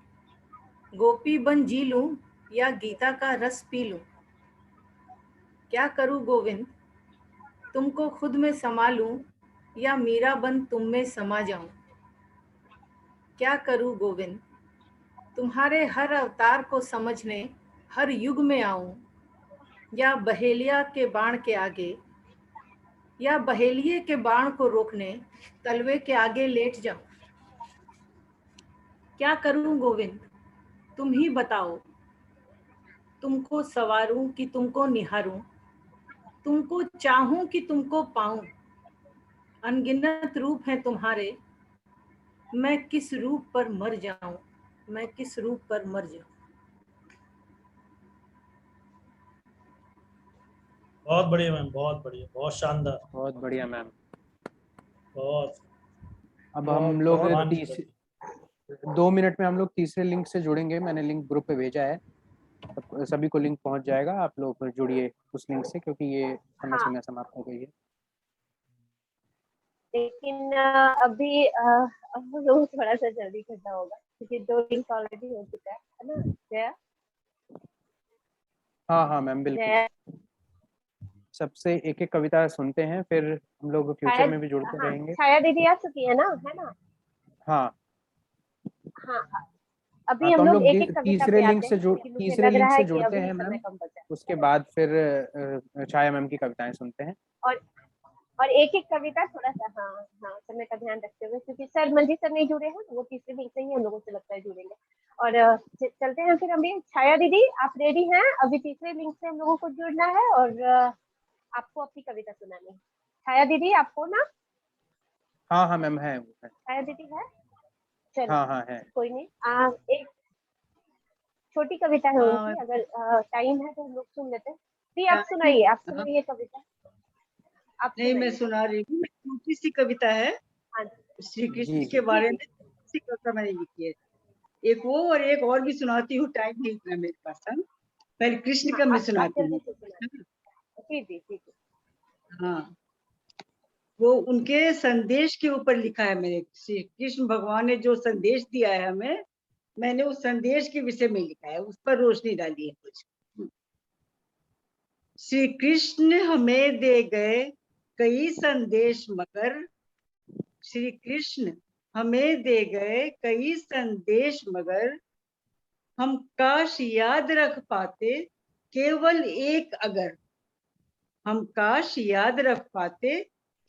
गोपी बन जी लूं या गीता का रस पी लूं। क्या करूं गोविंद, तुमको खुद में समा लूं या मीरा बन तुम में समा जाऊं। क्या करूं गोविंद, तुम्हारे हर अवतार को समझने हर युग में आऊं या बहेलिया के बाण के आगे या बहेलिए के बाण को रोकने तलवे के आगे लेट जाऊं। क्या करूं गोविंद, तुम ही बताओ, तुमको सवारूं कि तुमको निहारूं, तुमको चाहूं कि तुमको पाऊं। अनगिनत रूप हैं तुम्हारे, मैं किस रूप पर मर जाऊं। बहुत बढ़िया मैम, बहुत बढ़िया, बहुत शानदार, बहुत बढ़िया मैम। बहुत अब हम लोग भगवान की 2 मिनट में हम लोग तीसरे लिंक से जुड़ेंगे। मैंने लिंक ग्रुप पे भेजा है, सभी को लिंक पहुंच जाएगा। आप लोग जुड़िए उस लिंक से, क्योंकि ये समय हाँ। समय समाप्त हो गई है। लेकिन अभी अब लोग थोड़ा सा जल्दी करना होगा क्योंकि 2 लिंक ऑलरेडी हो चुका है ना जया? हाँ हाँ मैम, बिल्कुल। जया सबसे एक एक कविता सुनते हैं, फिर हम लोग फ्यूचर शायद, में भी जुड़ते हाँ रहेंगे। छाया दीदी आ चुकी है ना? हाँ हाँ हाँ, अभी तो हम हम लोग लोग एक एक कविता पे आते हैं क्योंकि मुझे तीसरे लग लिंक रहा है से कि जुड़ते अभी हैं समय मैम। कम बचा है। उसके बाद फिर छाया मैम की कविताएं सुनते हैं। और एक एक कविता थोड़ा सा, हाँ हाँ, समय का ध्यान रखते हुए, क्योंकि सर मंजीत सर नहीं जुड़े हैं, वो तीसरे लिंक से ही हम लोगों से लगता है जुड़ेंगे। और चलते हैं फिर। अभी छाया दीदी आप रेडी हैं? अभी तीसरे लिंक से हम लोगों को जुड़ना है और आपको अपनी कविता सुनानी है। छाया दीदी आपको ना? हाँ हाँ मैम, है वो है। छाया दीदी है? चलो हाँ हाँ है। कोई नहीं। छोटी कविता है हाँ, उनकी, अगर टाइम है तो हम लोग सुन लेते हैं। दी आप हाँ, सुनाइए, आप हाँ। सुनाइए कविता, आप नहीं, मैं सुनाइए। सुना रही हूँ, छोटी सी कविता है हाँ जी श्री जी कृष्ण जी के बारे जी में। छोटी सी कविता मैंने लिखी है, एक वो और एक और भी सुनाती हूँ, टाइम नहीं इतना मेरे पास। हाँ, पहले कृष्ण हाँ, का मैं आप सुनाती जल्दी हूँ। से सुनाइए। जी जी ठीक है। हाँ, वो उनके संदेश के ऊपर लिखा है मैंने। श्री कृष्ण भगवान ने जो संदेश दिया है हमें, मैंने उस संदेश के विषय में लिखा है, उस पर रोशनी डाली है कुछ। श्री कृष्ण हमें दे गए कई संदेश, मगर श्री कृष्ण हमें दे गए कई संदेश, मगर हम काश याद रख पाते केवल एक अगर। हम काश याद रख पाते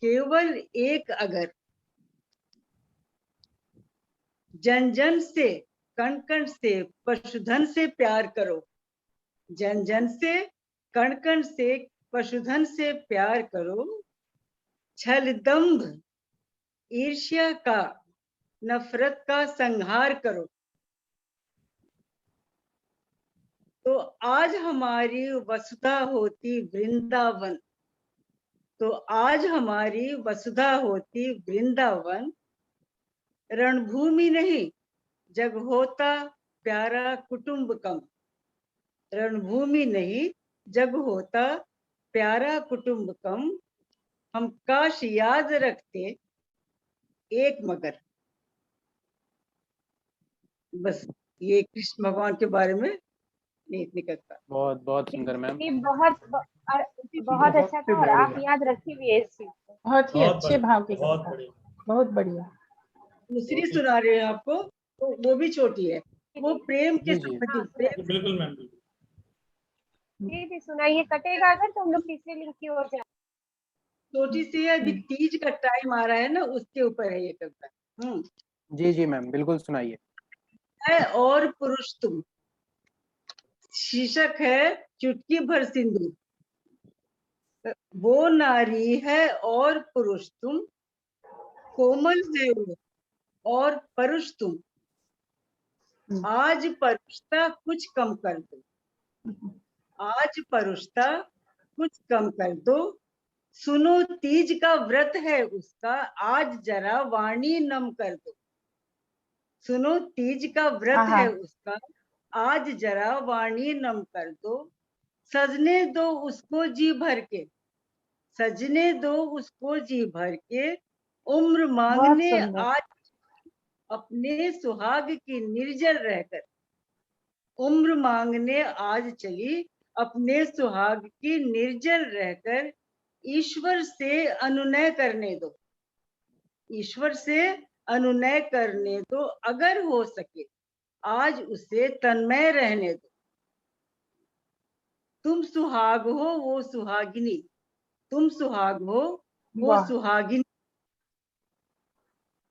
केवल एक अगर। जन जन से, कण कण से, पशुधन से प्यार करो। जन जन से, कण कण से, पशुधन से प्यार करो। छल दंभ ईर्ष्या का, नफरत का संहार करो। तो आज हमारी वसुधा होती वृंदावन। तो आज हमारी वसुधा होती वृंदावन। रणभूमि नहीं जग होता प्यारा कुटुंबकम। रणभूमि नहीं जग होता प्यारा कुटुंबकम। हम काश याद रखते एक मगर। बस ये कृष्ण भगवान के बारे में इतनी कथा। बहुत बहुत सुंदर मैम। ये बहुत अच्छा था, और आप याद रखी भी है इस चीज को। बहुत ही बहुत अच्छे बढ़िया, भाव की बहुत कविता, बढ़िया। बहुत बढ़िया। दूसरी सुना रहे हैं आपको, तो वो भी छोटी है, वो प्रेम के जी जी संबंधी। हाँ प्रेम बिल्कुल मैम, बिल्कुल। जी जी सुनाइए, कटेगा अगर तो हम लोग तीसरे लिंक की ओर जाए। छोटी सी है, अभी तीज का टाइम आ रहा है ना, उसके ऊपर है ये कविता। जी जी मैम, बिल्कुल सुनाइए। है और पुरुष तुम। शीर्षक है चुटकी भर सिंदूर। वो नारी है और पुरुष तुम, कोमल है वो और परुष तुम। आज परुषता कुछ कम कर दो। आज परुषता कुछ कम कर दो। सुनो तीज का व्रत है उसका, आज जरा वाणी नम कर दो। सुनो तीज का व्रत आहा, है उसका, आज जरा वाणी नम कर दो। सजने दो उसको जी भर के, सजने दो उसको जी भर के। उम्र बहुत मांगने सुंदर। आज अपने सुहाग की निर्जल रहकर। उम्र मांगने आज चली अपने सुहाग की निर्जल रहकर। ईश्वर से अनुनय करने दो। ईश्वर से अनुनय करने दो, अगर हो सके आज उसे तन्मय रहने दो। तुम सुहाग हो वो सुहागिनी, तुम सुहाग हो वो वाह, सुहागिनी।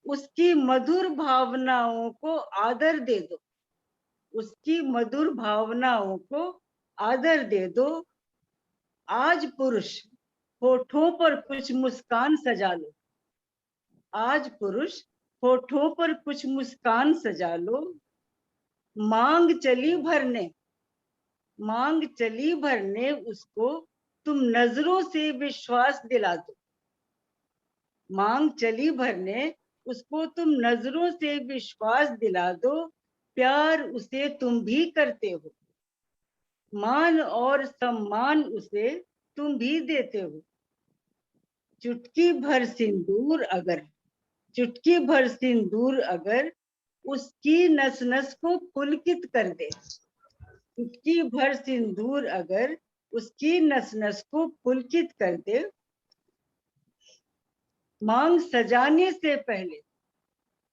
उसकी मधुर भावनाओं को आदर दे दो। उसकी मधुर भावनाओं को आदर दे दो। आज पुरुष होठों पर कुछ मुस्कान सजा लो। आज पुरुष होठों पर कुछ मुस्कान सजा लो। मांग चली भरने, मांग चली भरने उसको तुम नजरों से विश्वास दिला दो। मांग चली भरने उसको तुम नजरों से विश्वास दिला दो। प्यार उसे तुम भी करते हो, मान और सम्मान उसे तुम भी देते हो। चुटकी भर सिंदूर अगर, चुटकी भर सिंदूर अगर उसकी नस नस को पुलकित कर दे। चुटकी भर सिंदूर अगर उसकी नस नस को पुलकित कर दे। मांग सजाने से पहले,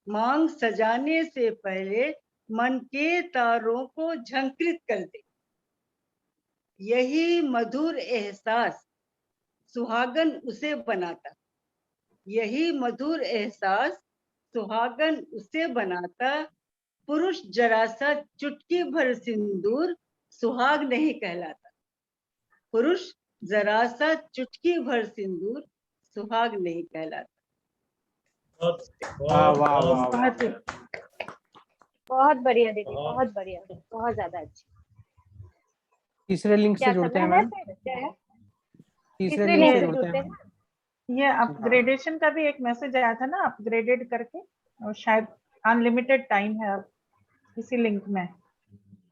मांग सजाने से पहले मन के तारों को झंकृत कर दे। यही मधुर एहसास सुहागन उसे बनाता। यही मधुर एहसास सुहागन उसे बनाता। पुरुष जरा सा चुटकी भर सिंदूर सुहाग नहीं कहलाता। पुरुष जरा सा चुटकी भर सिंदूर सुहाग नहीं कहलाता। बहुत वाह बहुत वाह बहुत वाह वाह। बहुत ही बहुत बढ़िया दीदी, बहुत- बहुत बढ़िया, बहुत ज्यादा अच्छी। तीसरे लिंक क्या से जुड़ते हैं समय है मैम, फिर? जया, तीसरे तीसरे लिंक लिंक से से जुड़ते जुड़ते हैं हैं। मैम। ये अपग्रेडेशन का भी एक मैसेज आया था ना, अपग्रेडेड करके, और शायद अनलिमिटेड टाइम है अब इसी लिंक में।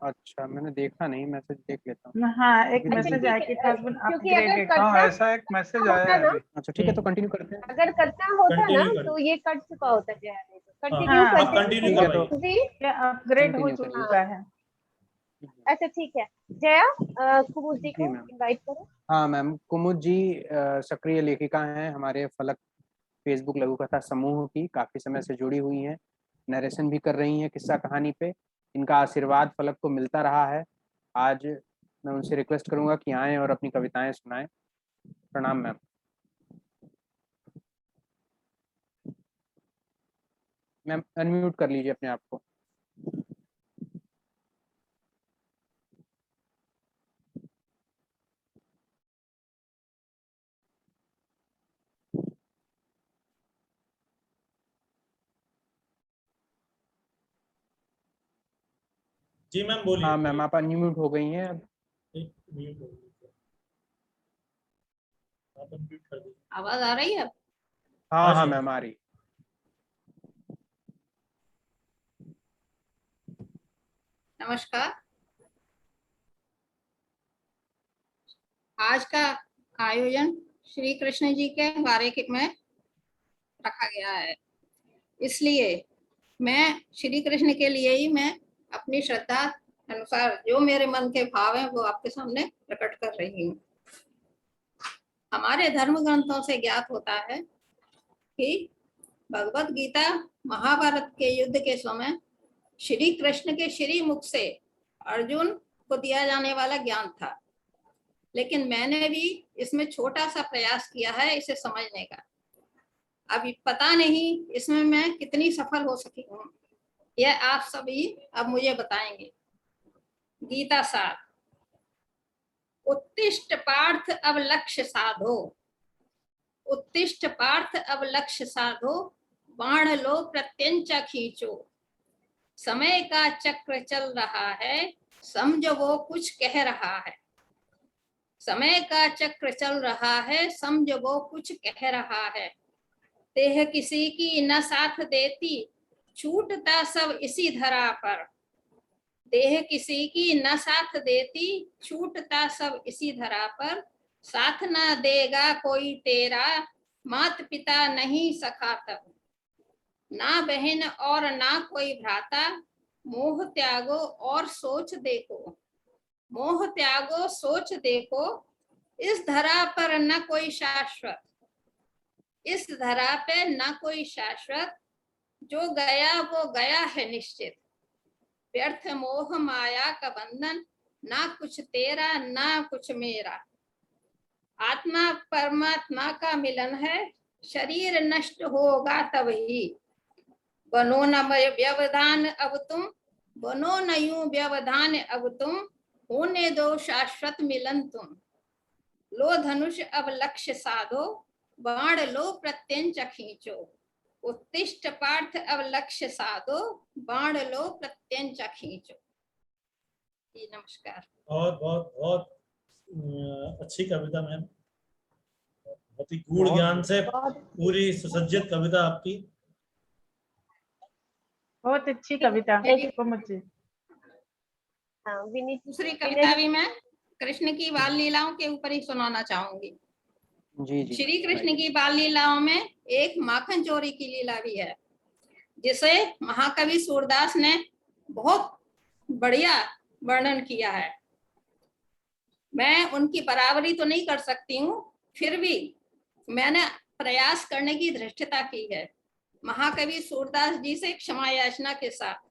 अच्छा, मैंने देखा नहीं, मैसेज देख लेता हूँ। हाँ, एक अच्छा, मैसेज ठीक आया है, कि इट हैज बीन क्योंकि अगर अपग्रेडेड। हाँ, करना ऐसा एक मैसेज आया होता है ना, अभी। अच्छा ठीक है, तो कंटिन्यू करते हैं। अगर करना होता ना कंटिन्यू करो। तो ये कट चुका होता जया ने, तो कंटिन्यू हाँ, करते हैं। कंटिन्यू ठीक है, करवाइए। तो जी, ये अपग्रेड हो कंटिन्यू करिए। चुका है। अच्छा ठीक है। जया, कुमुद जी जी को मैम। इनवाइट करो। हाँ मैम, कुमुद जी सक्रिय लेखिका हैं हमारे फलक फेसबुक लघु कथा समूह की, काफ़ी समय से जुड़ी हुई हैं, नरेशन भी कर रही हैं किस्सा कहानी पे। इनका आशीर्वाद फलक को मिलता रहा है। आज मैं उनसे रिक्वेस्ट करूंगा कि आएँ और अपनी कविताएं सुनाएं। प्रणाम मैम। मैम अनम्यूट कर लीजिए अपने आप को। जी मैम बोलिए। हाँ मैम, आप अनम्यूट हो गई हैं अब। एक म्यूट हो गई। आप अनम्यूट कर दीजिए। आवाज आ रही है? हाँ हाँ हाँ जी। मैम, आ रही। नमस्कार। आज का आयोजन श्री कृष्ण जी के बारे में रखा गया है, इसलिए मैं श्री कृष्ण के लिए ही मैं अपनी श्रद्धा अनुसार जो मेरे मन के भाव हैं वो आपके सामने प्रकट कर रही हूँ। हमारे धर्म ग्रंथों से ज्ञात होता है कि भगवत गीता महाभारत के युद्ध के समय श्री कृष्ण के श्री मुख से अर्जुन को दिया जाने वाला ज्ञान था, लेकिन मैंने भी इसमें छोटा सा प्रयास किया है इसे समझने का। अभी पता नहीं इसमें मैं कितनी सफल हो सकी हूँ, यह आप सभी अब मुझे बताएंगे। गीता सार। उत्तिष्ठ पार्थ अब लक्ष्य साधो, उत्तिष्ठ पार्थ अब लक्ष्य साधो, बाण लो प्रत्यंचा खींचो। समय का चक्र चल रहा है, समझो वो कुछ कह रहा है। समय का चक्र चल रहा है, समझो वो कुछ कह रहा है। देह किसी की न साथ देती, छूटता सब इसी धरा पर। देह किसी की न साथ देती, छूटता सब इसी धरा पर। साथ न देगा कोई तेरा, मात पिता नहीं सखा तब। ना बहन और ना कोई भ्राता, मोह त्यागो और सोच देखो। मोह त्यागो सोच देखो, इस धरा पर न कोई शाश्वत। इस धरा पे न कोई शाश्वत, जो गया वो गया है निश्चित। व्यर्थ मोह माया का बंधन, ना कुछ तेरा ना कुछ मेरा। आत्मा परमात्मा का मिलन है, शरीर नष्ट होगा तब ही। बनो न व्यवधान अब तुम, बनो न यूं व्यवधान अब तुम। होने दो शाश्वत मिलन तुम। लो धनुष अब लक्ष्य साधो, बाण लो प्रत्यंच खींचो। उत्तिष्ठ पार्थ अब लक्ष्य साधो, बाण लो प्रत्यंच खींचो। जी नमस्कार। बहुत बहुत बहुत अच्छी कविता मैम, बहुत ही गूढ़ ज्ञान से पूरी सुसज्जित कविता आपकी। बहुत अच्छी कविता कुमुद जी। हाँ, विनीत दूसरी कविता भी मैं कृष्ण की बाल लीलाओं के ऊपर ही सुनाना चाहूंगी। जी जी। श्री कृष्ण की बाल लीलाओं में एक माखन चोरी की लीला भी है, जिसे महाकवि सूरदास ने बहुत बढ़िया वर्णन किया है। मैं उनकी बराबरी तो नहीं कर सकती हूँ, फिर भी मैंने प्रयास करने की धृष्टता की है। महाकवि सूरदास जी से क्षमा याचना के साथ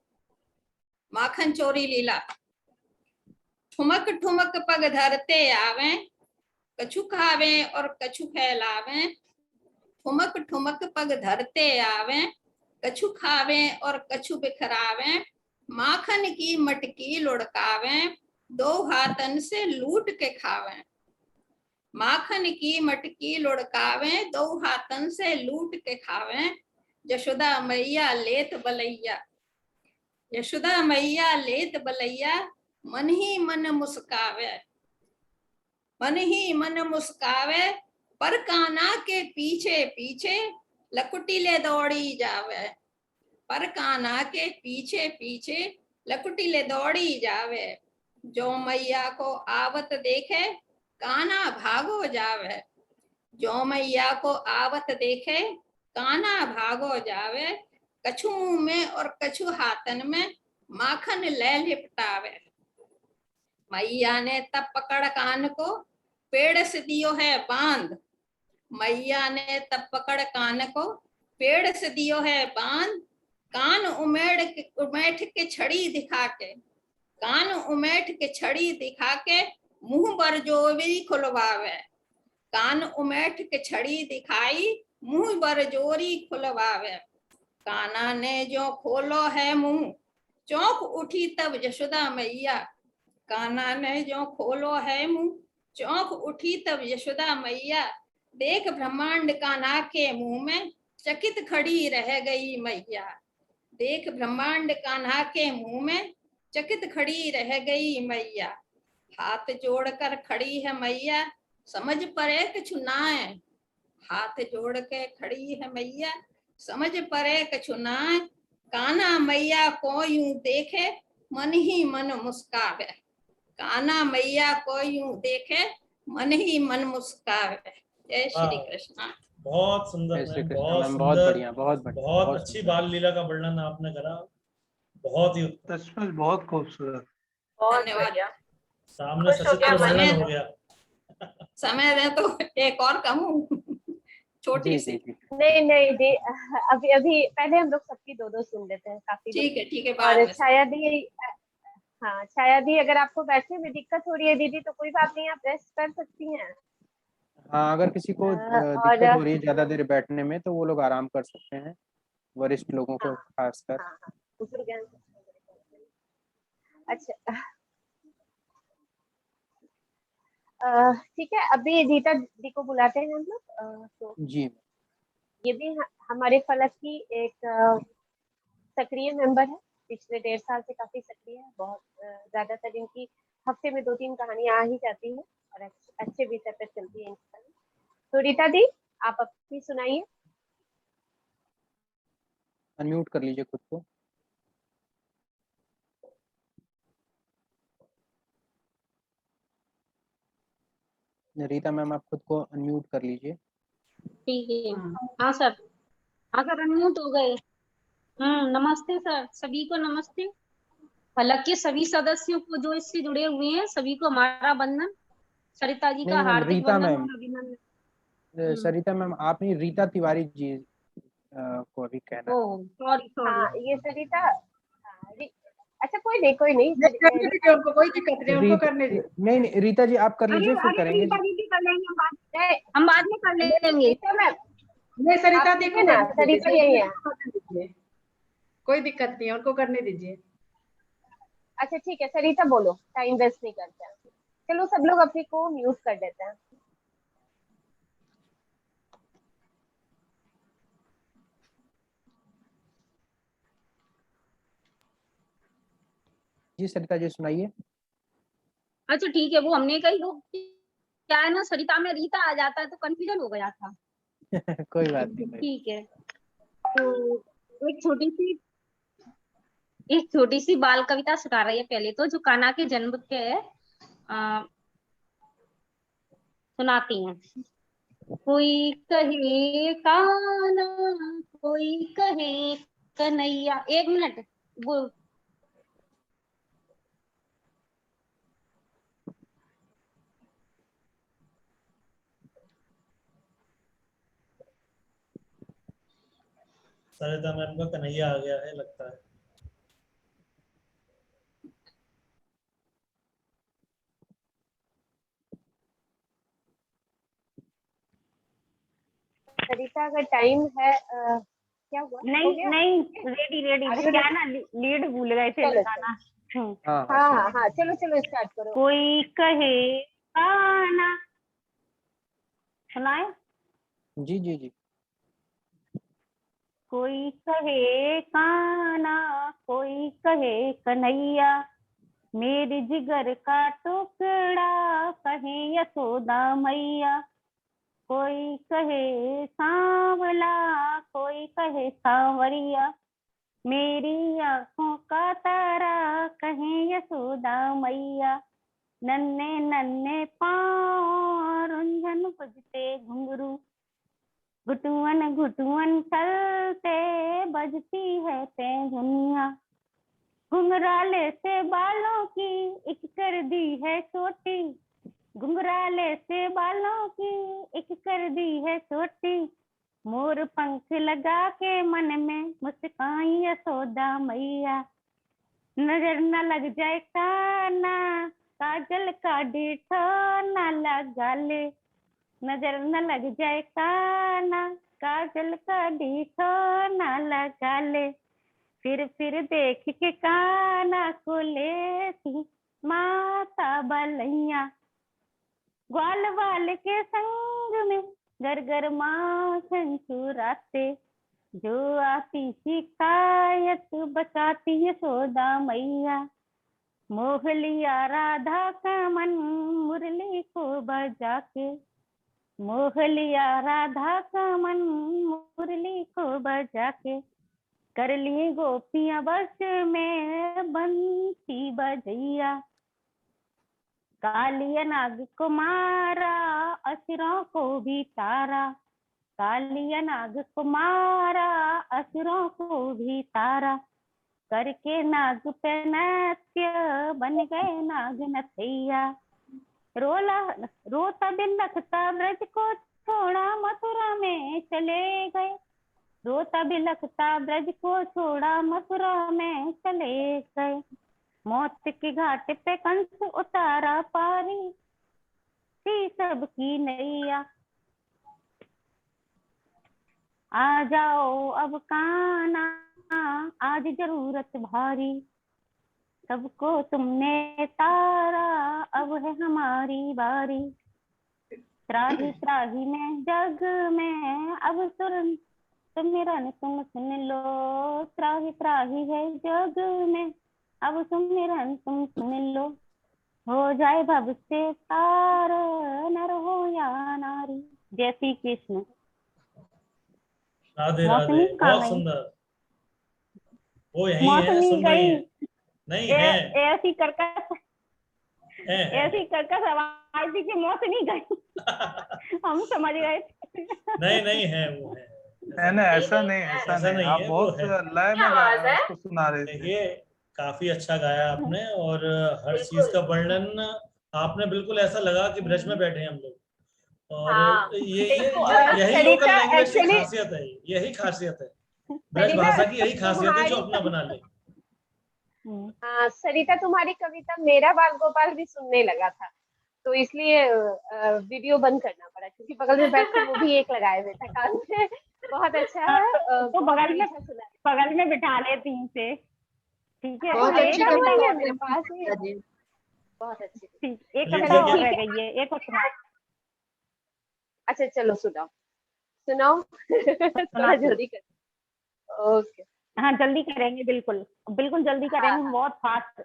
माखन चोरी लीला। ठुमक ठुमक पग धरते आवे, कछु खावे और कछु फैलावे। ठुमक ठुमक पग धरते आवे, कछु खावे और कछु बिखरावे। माखन की मटकी लुढ़कावे, दो हाथन से लूट के खावे। माखन की मटकी लुढ़कावे, दो हाथन से लूट के खावे। यशोदा मैया लेत बलैया। यशोदा मैया लेत बलैया मन ही मन मुस्कावे, मन ही मन मुस्कावे पर कान्हा के पीछे पीछे लकुटी ले दौड़ी जावे, पर कान्हा के पीछे पीछे लकुटी ले दौड़ी जावे। जो मैया को आवत देखे कान्हा भागो जावे, जो मैया को आवत देखे कान्हा भागो जावे। कछु मुंह में और कछु हाथन में माखन ले लिपटावे। मैया ने तब पकड़ कान को पेड़ से दियो है बांध, मैया ने तब पकड़ कान को पेड़ से दियो है बांध। कान उमेठ के छड़ी दिखा के, कान उमेठ के छड़ी दिखा के मुंह पर जोरी खुलवावे, कान उमेठ के छड़ी दिखाई मुंह पर जोरी खुलवावे। कान्हा ने जो खोलो है मुंह चौंक उठी तब यशोदा मैया, कान्हा ने जो खोलो है मुंह चौंक उठी तब यशोदा मैया। देख ब्रह्मांड कान्हा के मुंह में चकित खड़ी रह गई मैया, देख ब्रह्मांड कान्हा के मुंह में चकित खड़ी रह गई मैया। हाथ जोड़कर खड़ी है मैया समझ परे कछु नाय, हाथ जोड़ के खड़ी है मैया समझ परे कछु नाय। कान्हा मैया को यूं देखे मन ही मन मुस्कावे, कान्हा मैया को यूं देखे मन ही मन मुस्कावे। जय श्री कृष्ण। बहुत सुंदर जय श्री मैम, कृष्ण बहुत मैम, बहुत सुंदर, बढ़िया, बहुत बढ़िया, बहुत बहुत अच्छी सुंदर। बाल लीला का वर्णन आपने करा, बहुत ही उत्तम। सचमुच बहुत खूबसूरत। बहुत धन्यवाद। बढ़िया। सामने खुश हो सचित्र गया वर्णन मन। हो गया। समय दे तो एक और कहूँ छोटी जी सी। जी जी, नहीं नहीं जी, अभी अभी पहले हम लोग सबकी दो दो सुन लेते हैं, काफी ठीक है बाद और में। शायद ही, हाँ शायद ही अगर आपको बैठने में दिक्कत हो रही है दीदी तो कोई बात नहीं, आप रेस्ट कर सकती हैं। हाँ अगर किसी को और दिक्कत हो रही है ज्यादा देर बैठने में तो वो लोग आराम कर सकते हैं, वरिष्ठ लोगों को हाँ, खासकर। हाँ हाँ बुजुर्ग हैं। अच्छा ठीक है, अभी रीता दी को बुलाते हैं हम लोग। तो जी ये भी हमारे फलक की एक सक्रिय मेंबर है, पिछले 1.5 साल से काफी सक्रिय है। बहुत ज्यादातर इनकी हफ्ते में 2-3 कहानियां आ ही जाती हैं और अच्छे विषय पर चलती है इनकी कहानी। तो रीता दी आप अपनी सुनाइए। अनम्यूट कर लीजिए खुद को। रीता मैम आप खुद को अनम्यूट कर लीजिए। ठीक है। हाँ सर, हाँ सर अनम्यूट हो गए। नमस्ते सर, सभी को नमस्ते। फलक के सभी सदस्यों को जो इससे जुड़े हुए हैं सभी को हमारा वंदन। सरिता जी का नहीं मैम, हार्दिक रीता वंदन मैम, और अभिनंदन। सरिता मैम आप नहीं, रीता तिवारी जी को अभी कहना है। ओह सॉरी हाँ सॉरी। ये सरिता, अच्छा कोई नहीं कोई नहीं, उनको कोई दिक्कत नहीं, उनको करने दीजिए। नहीं नहीं रीता जी आप कर अरे लीजिए, फिर अरे करेंगे रीता जी। दीदी कर लेंगे हम बाद में कर लेंगे। रीता मैम नहीं सरिता आप दी ठीक को है ना, करने दीजिए, सरिता यही है। को करने दीजिए, कोई दिक्कत नहीं है, उनको करने दीजिए। अच्छा ठीक है सरिता बोलो, टाइम वेस्ट नहीं करते हैं। चलो सब लोग अपने को म्यूट कर देते हैं। जी सरिता जी सुनाइए। अच्छा ठीक है, वो हमने कही वो क्या है ना, सरिता में रीता आ जाता है तो कंफ्यूजन हो गया था। कोई बात नहीं, कोई ठीक है, तो एक छोटी सी बाल कविता सुना रही है पहले तो, जो कान्हा के जन्म के है। सुनाती हैं। कोई कहे कान्हा, कोई कहे कन्हैया। 1 मिनट वो सरिता मैम का कन्हैया आ गया है लगता है। सरिता अगर टाइम है क्या हुआ? नहीं नहीं, रेडी रेडी, वो क्या है ना लीड भूल गए थे लगाना। हाँ हाँ हाँ चलो चलो स्टार्ट करो। कोई कहे कान्हा, सुनाए? जी जी जी। कोई कहे कान्हा, कोई कहे कन्हैया, मेरी जिगर का टुकड़ा कहे यशोदा मैया। कोई कहे सांवला, कोई कहे सांवरिया, मेरी आंखों का तारा कहे यशोदा मैया। नन्हे नन्हे पाँव रुंझन बजते घुंघरू, घुटुअन घुटुअन चलते बजती है पैंजुनिया। घुंघराले से बालों की एक कर दी है चोटी, घुंघराले से बालों की एक कर दी है चोटी। मोर पंख लगा के मन में मुस्काई यशोदा मैया। नजर न लग जाए काना, काजल का डिठौना लगा ले। नजर न लग जाए काना, काजल का डिठौना लगा ले। फिर देख के काना को लेती माता बलैया। ग्वाल वाल के संग में घर घर माखन चुराते, जो आती शिकायत बचाती यशोदा मैया। मोह लिया राधा का मन मुरली को बजा के, मोह लिया राधा का मन मुरली को बजा के। कर ली गोपियां बस में बंसी बजैया। कालिया नाग को मारा, असुरों को भी तारा, कालिया नाग को मारा, असुरों को भी तारा। करके नाग पे नाट्य बन गए नाग नथैया। रोता बिलखता ब्रज को छोड़ा मथुरा में चले गए, रोता बिलखता ब्रज को छोड़ा मथुरा में चले गए। मौत के घाट पे कंस उतारा पारी थी सबकी नैया। आ जाओ अब कान्हा आज जरूरत भारी, सबको तुमने तारा अब है हमारी बारी। त्राही त्राही में जग में अब सुमिरन तुम सुन लो, त्राही त्राही है जग में अब सुमिरन तुम सुन लो। हो जाए भव से पार नर हो या नारी। जय श्री कृष्ण। राधे राधे, मौसमी कहाँ बहुत गई? सुंदर। वो यही है, मौसमी सुन रही गई। है। नहीं है, ऐसी करका है। ऐसी करका सवाल थी कि मौसमी गई। हम समझ गए थे। नहीं नहीं है, वो है। नहीं ऐसा नहीं, ऐसा ऐसा नहीं, नहीं आप है, वो बहुत है। लय में आवाज है? उसको सुना रहे थे। देखिए, काफी अच्छा गाया आपने, और हर चीज का वर्णन आपने बिल्कुल ऐसा लगा कि ब्रज में बैठे हैं हम लोग। और हाँ, देखो, यही लोकल सरिता लैंग्वेज की एक्चुअली खासियत है, यही खासियत है ब्रज सरिता भाषा की, यही खासियत है जो तुम्हारी अपना बना ले। हाँ सरिता तुम्हारी कविता मेरा बाल गोपाल भी सुनने लगा था, तो इसलिए वीडियो बंद करना पड़ा, क्योंकि बगल में बैठ के वो भी एक लगाए हुए था कान में। बहुत अच्छा तो बहुत बगल में अच्छा सुना। बगल में बिठा लेती इनसे, ठीक है। बहुत और एक अच्छी और कविता नहीं है है मेरे पास ही, बहुत अच्छी। ठीक, एक चलिए, कविता ठीक और है। रह गई है, एक और सुना। अच्छा चलो सुनाओ सुनाओ। थोड़ा जल्दी कर। ओके हाँ जल्दी करेंगे, बिल्कुल बिल्कुल जल्दी करेंगे, हाँ। बहुत फास्ट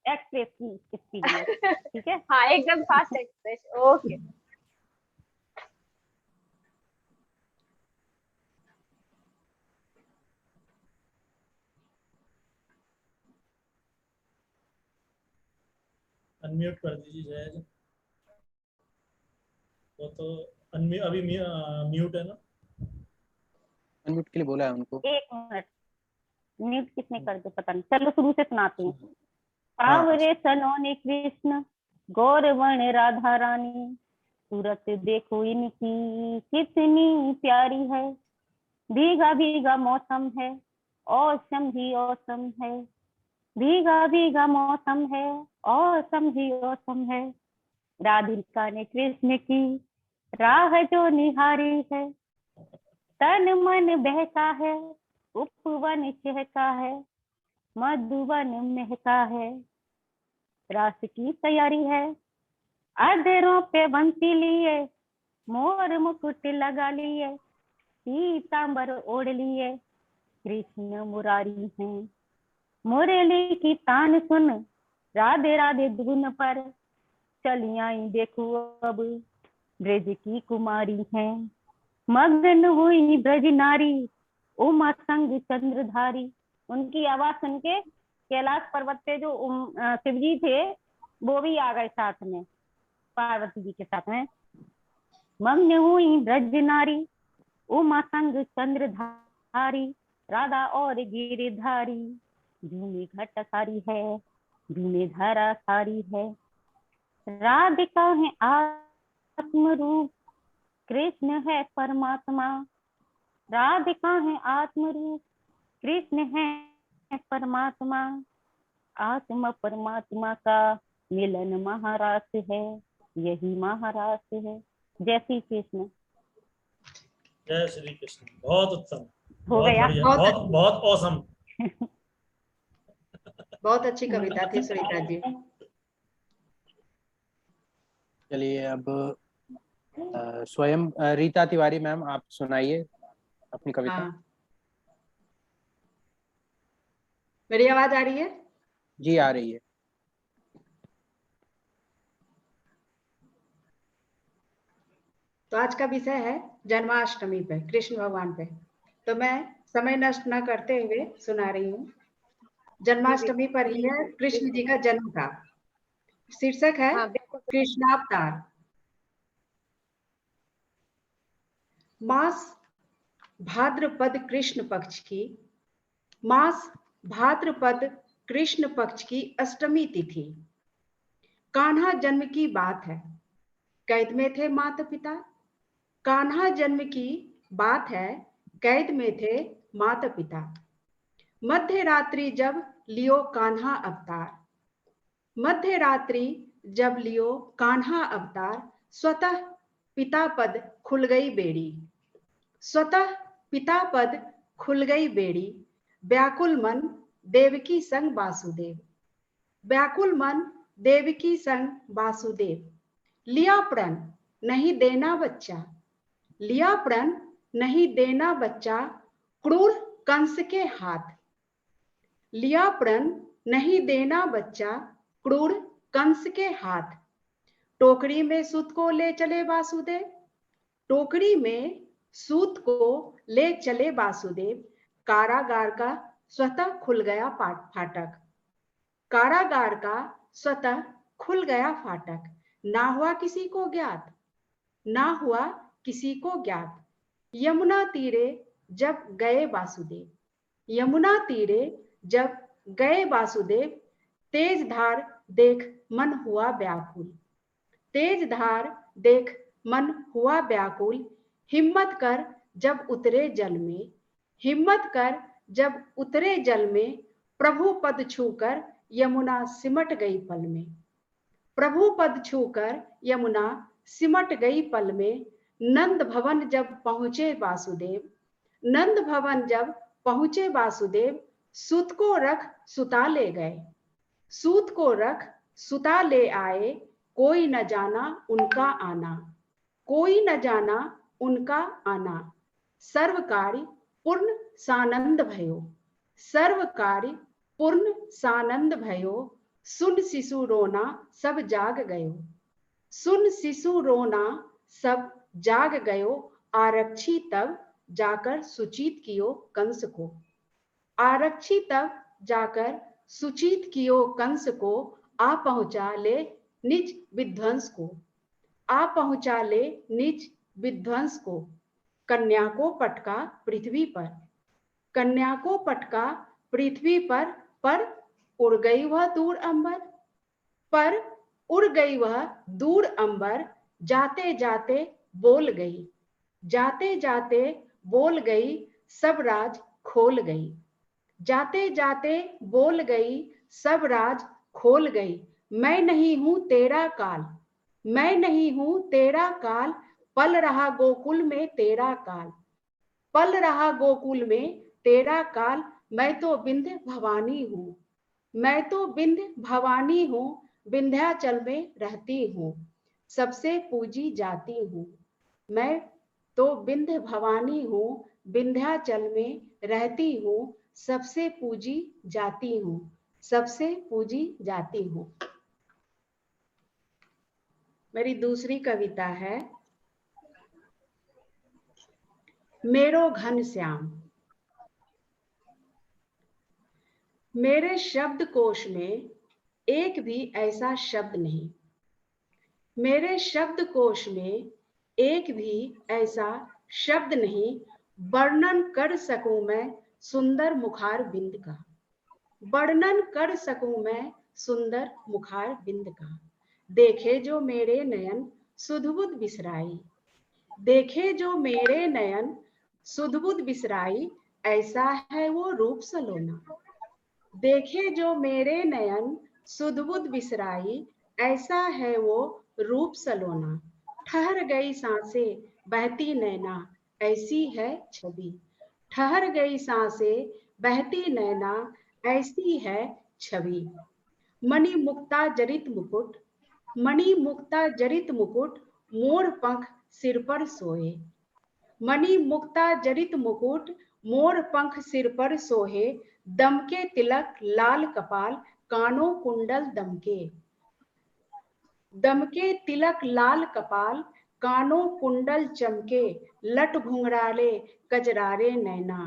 एक्सप्रेस की स्पीड में, ठीक है। हाँ एकदम फास्ट एक्सप्रेस। ओके अनम्यूट कर दीजिए जय। वो तो अभी म्यूट है ना। अनम्यूट के लिए बोला है उनको। एक मिनट, म्यूट किसने कर दिया पता नहीं। चलो शुरू से सुनाती हूँ। हाँ। आवरे सलोने कृष्ण गौरवर्ण राधा रानी, सूरत देखो इनकी कितनी प्यारी है। भीगा भीगा मौसम है, औसम ही औसम है। भीगा भीगा मौसम है, औसम ही औसम है। राधिका ने कृष्ण की राह जो निहारी है, तन मन बहका है, उपवन चहका है, मधुवन महका है। रास की तैयारी है, अधरों पे बंसी लिए, मोर मुकुट लगा लिए, पीतांबर ओढ़ लिए, कृष्ण मुरारी हैं। मुरली की तान सुन राधे राधे धुन पर, चली आई देखो अब ब्रज की कुमारी है। मगन हुई ब्रज नारी उमा संग चंद्रधारी। उनकी आवाज सुन के कैलाश पर्वत पे जो शिव जी थे वो भी आ गए साथ में पार्वती जी के साथ में। मग्न हुई ब्रज नारी उमा संग चंद्रधारी, राधा और गिरधारी। झूमे घट सारी है झूमे धारा सारी है। राधिका है आत्म रूप कृष्ण है परमात्मा। राधिका है आत्म रूप कृष्ण है परमात्मा। आत्मा परमात्मा का मिलन महारास है, यही महारास है। जय श्री कृष्ण। जय श्री कृष्ण। बहुत उत्तम, हो गया। बहुत बहुत औसम। बहुत अच्छी कविता थी सुनीता जी। चलिए अब स्वयं रीता तिवारी मैम आप सुनाइए अपनी कविता। हाँ। मेरी आवाज आ रही है? जी आ रही है। तो आज का विषय है जन्माष्टमी पे, कृष्ण भगवान पे। तो मैं समय नष्ट न करते हुए सुना रही हूँ। जन्माष्टमी पर ही है कृष्ण जी का जन्म था। शीर्षक है कृष्णावतार। मास भाद्रपद कृष्ण पक्ष की मास भाद्रपद कृष्ण पक्ष की अष्टमी तिथि। कान्हा जन्म की बात है, कैद में थे माता पिता। कान्हा जन्म की बात है, कैद में थे माता पिता। मध्य रात्रि जब लियो कान्हा अवतार। मध्य रात्रि जब लियो कान्हा अवतार। स्वतः पिता पद खुल गई बेड़ी। स्वतः पिता पद खुल गई बेड़ी। व्याकुल मन देवकी संग वासुदेव। व्याकुल मन देवकी संग वासुदेव। लिया प्रण नहीं देना बच्चा। लिया प्रण नहीं देना बच्चा क्रूर कंस के हाथ। लिया प्रण नहीं देना बच्चा क्रूर कंस के हाथ। टोकरी में सूत को ले चले वासुदेव। टोकरी में सूत को ले चले वासुदेव। कारागार का स्वतः खुल गया फाटक। कारागार का स्वतः खुल गया फाटक। ना हुआ किसी को ज्ञात। ना हुआ किसी को ज्ञात। यमुना तीरे जब गए वासुदेव। यमुना तीरे जब गए वासुदेव। तेज धार देख मन हुआ व्याकुल। तेज धार देख मन हुआ व्याकुल। हिम्मत कर जब उतरे जल में। हिम्मत कर जब उतरे जल में। प्रभु पद छूकर यमुना सिमट गई पल में। प्रभु पद छूकर यमुना सिमट गई पल में। नंद भवन जब पहुंचे वासुदेव। नंद भवन जब पहुंचे वासुदेव। सूत को रख सुता ले गए। सूत को रख सुता ले आए। कोई न जाना उनका आना। कोई न जाना उनका आना। सर्व कार्य पूर्ण सानंद भयो। सर्व कार्य पूर्ण सानंद भयो। सुन शिशु रोना सब जाग गयो। सुन शिशु रोना सब जाग गयो। आरक्षी तब जाकर सूचित कियो कंस को। आरक्षी तब जाकर सूचित कियो कंस को। आ पहुंचा ले निज विध्वंस को। आ पहुंचा ले निज विध्वंस को। कन्या को पटका पृथ्वी पर। कन्या को पटका पृथ्वी पर उड़ गई वह दूर अंबर। पर उड़ गई वह दूर अंबर। जाते जाते बोल गई। जाते जाते बोल गई सब राज खोल गई। जाते जाते बोल गई सब राज खोल गई। मैं नहीं हूं तेरा काल। मैं नहीं हूं तेरा काल। पल रहा गोकुल में तेरा काल। पल रहा गोकुल में तेरा काल। मैं तो विंध्य भवानी हूँ। मैं तो विंध्य भवानी हूँ। विंध्याचल में रहती हूँ। सबसे पूजी जाती हूँ। मैं तो विंध्य भवानी हूँ। विंध्याचल में रहती हूँ। सबसे पूजी जाती हूँ, सबसे पूजी जाती हूँ। मेरी दूसरी कविता है मेरो घन श्याम। मेरे शब्द कोश में एक भी ऐसा शब्द नहीं, मेरे शब्द कोश में एक भी ऐसा शब्द नहीं, वर्णन कर सकूं मैं सुंदर मुखार बिंद का, वर्णन कर सकूं मैं सुंदर मुखार बिंद का। देखे जो मेरे नयन सुधबुध बिसराई, देखे जो मेरे नयन सुधबुध बिसराई, ऐसा है वो रूप सलोना। देखे जो मेरे नयन सुधबुध बिसराई, ऐसा है वो रूप सलोना। ठहर गई सांसें बहती नैना, ऐसी है छवि, ठहर गई सांसें बहती नैना, ऐसी है छवि। मणि मुक्ता जरित मुकुट, मणि मुक्ता जरित मुकुट, मोर पंख सिर पर सोए। मणि मुक्ता जरित मुकुट, मोर पंख सिर पर सोहे, दमके तिलक लाल कपाल, कानों कुंडल दमके। दमके तिलक लाल कपाल, कानों कुंडल चमके, लट घुंघराले कजरारे नैना,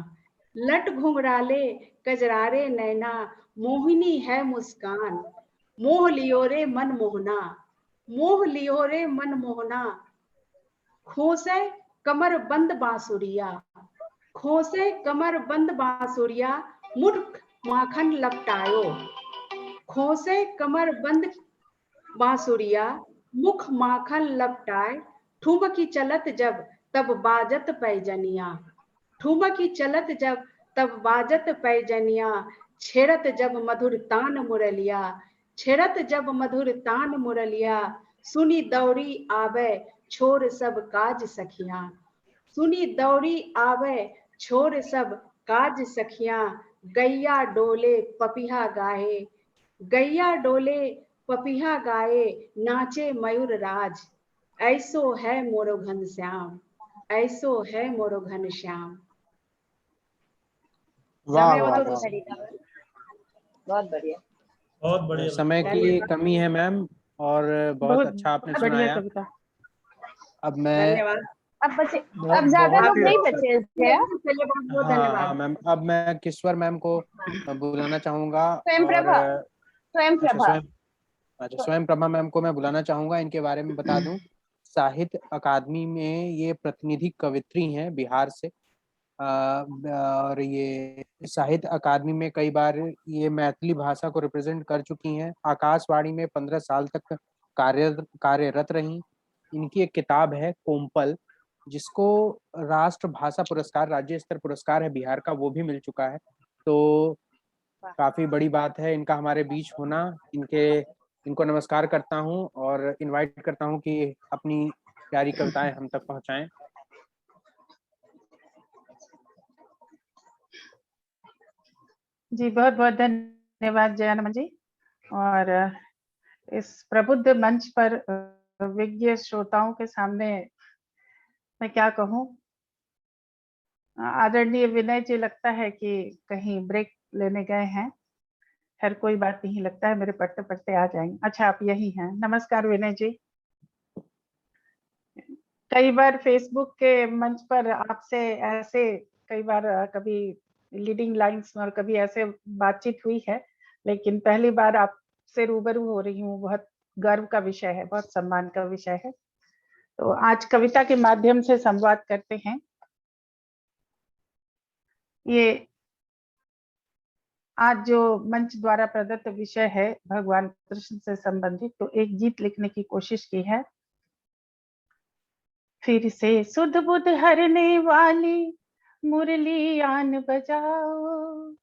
लट घुंघराले कजरारे नैना, मोहिनी है मुस्कान, मोह लियो रे मन मोहना, मोह लियो रे मन मोहना। खोसे कमर बंद बांसुरिया, खोसे कमर बंद बांसुरिया, मुख माखन लपटायो। खोसे कमर बंद बांसुरिया, मुख माखन लपटाए, ठुमकी चलत जब तब बाजत पैजनिया, ठुमकी चलत जब तब बाजत पैजनिया, छेड़त जब मधुर तान मुरलिया, छेड़त जब मधुर तान मुरलिया, सुनी दौड़ी आवे छोर सब काज सखियां, सुनी दौड़ी आवे छोर सब काज सखियां, गैया डोले पपिहा गाए, गैया डोले पपिहा गाए, नाचे मयूर राज, ऐसो है मोरो घन श्याम, ऐसो है मोरो घन श्याम। वाह वाह वाह, बहुत बढ़िया, बहुत बढ़िया। समय की कमी है मैम, और बहुत अच्छा आपने सुनाया। अब मैं धन्यवाद। अब बचे, अब ज्यादा लोग नहीं बचे हैं। चलिए बहुत बहुत हाँ धन्यवाद। मैम, अब मैं किश्वर मैम को बुलाना चाहूंगा। स्वयं प्रभा, स्वयं प्रभा, स्वयं प्रभा मैम को मैं बुलाना चाहूंगा। इनके बारे में बता दूं, साहित्य अकादमी में ये प्रतिनिधि कवित्री हैं बिहार से, और ये साहित्य अकादमी में कई बार ये मैथिली भाषा को रिप्रेजेंट कर चुकी हैं। आकाशवाणी में 15 साल तक कार्यरत रही। इनकी एक किताब है कोम्पल, जिसको राष्ट्र भाषा पुरस्कार, राज्य स्तर पुरस्कार है बिहार का, वो भी मिल चुका है। तो काफी बड़ी बात है इनका हमारे बीच होना। इनको नमस्कार करता हूं और इनवाइट करता हूं कि अपनी प्यारी कविताएं हम तक पहुंचाएं। जी बहुत बहुत धन्यवाद जयानम जी। और इस प्रबुद्ध मंच पर विज्ञ श्रोताओं के सामने मैं क्या कहूँ, आदरणीय विनय जी लगता है कि कहीं ब्रेक लेने गए हैं। खैर कोई बात नहीं, लगता है मेरे पढ़ते पढ़ते आ जाएंगे। अच्छा आप यही हैं। नमस्कार विनय जी। कई बार फेसबुक के मंच पर आपसे ऐसे कई बार कभी लीडिंग लाइंस और कभी ऐसे बातचीत हुई है, लेकिन पहली बार आपसे रूबरू हो रही हूँ। बहुत गर्व का विषय है, बहुत सम्मान का विषय है। तो आज कविता के माध्यम से संवाद करते हैं। ये आज जो मंच द्वारा प्रदत्त विषय है भगवान कृष्ण से संबंधित, तो एक गीत लिखने की कोशिश की है। फिर से सुध बुध हरने वाली मुरली आन बजाओ,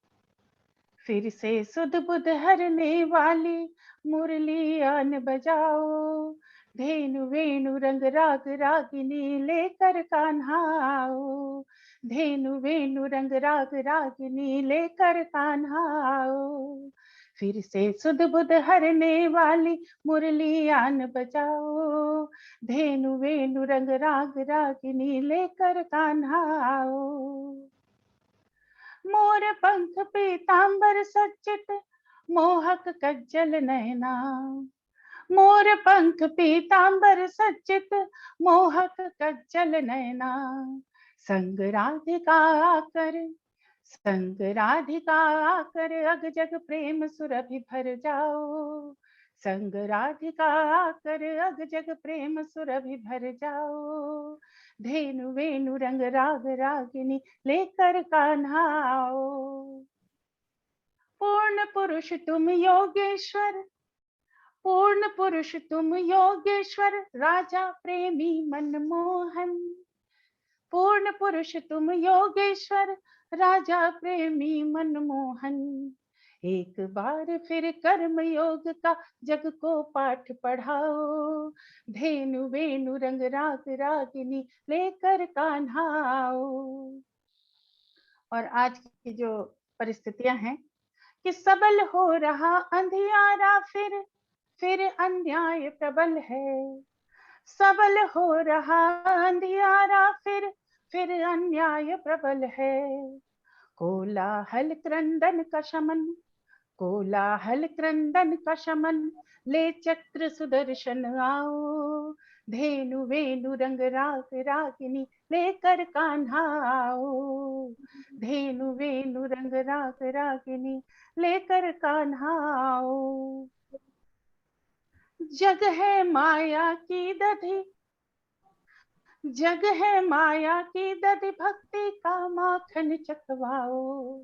फिर से सुध बुध हरने वाली मुरली आन बजाओ, धेनु वेणु रंग राग रागिनी लेकर कान्हा आओ, धेनु वेणु रंग राग रागिनी लेकर कान्हा आओ, फिर से सुध बुध हरने वाली मुरली आन बजाओ, धेनु वेणु रंग राग रागिनी लेकर कान्हा आओ। मोर पंख पीतांबर सच्चित मोहक कज्जल नयना। मोर पंख पीतांबर सच्चित मोहक कज्जल नयना। संग राधिका आकर अग जग प्रेम सुरभि भर जाओ। संग राधिका आकर अग जग प्रेम सुरभि भर जाओ। धेनु वेणु रंग राग रागिनी लेकर कान्हा आओ। पूर्ण पुरुष तुम योगेश्वर, पूर्ण पुरुष तुम योगेश्वर, राजा प्रेमी मनमोहन। पूर्ण पुरुष तुम योगेश्वर, राजा प्रेमी मनमोहन। एक बार फिर कर्म योग का जग को पाठ पढ़ाओ। धेनु वेणु रंग राग रागिनी लेकर कान्हा आओ। और आज की जो परिस्थितियां हैं कि सबल हो रहा अंधियारा, फिर अन्याय प्रबल है। सबल हो रहा अंधियारा, फिर अन्याय प्रबल है। कोलाहल क्रंदन का शमन, कोलाहल क्रंदन का शमन, ले चक्र सुदर्शन आओ। धेनु वेणु रंग राग रागिनी लेकर कान्हा आओ। धेनु वेणु रंग राग रागिनी लेकर कान्हा आओ। जग है माया की दधि, जग है माया की दधि, भक्ति का माखन चखवाओ।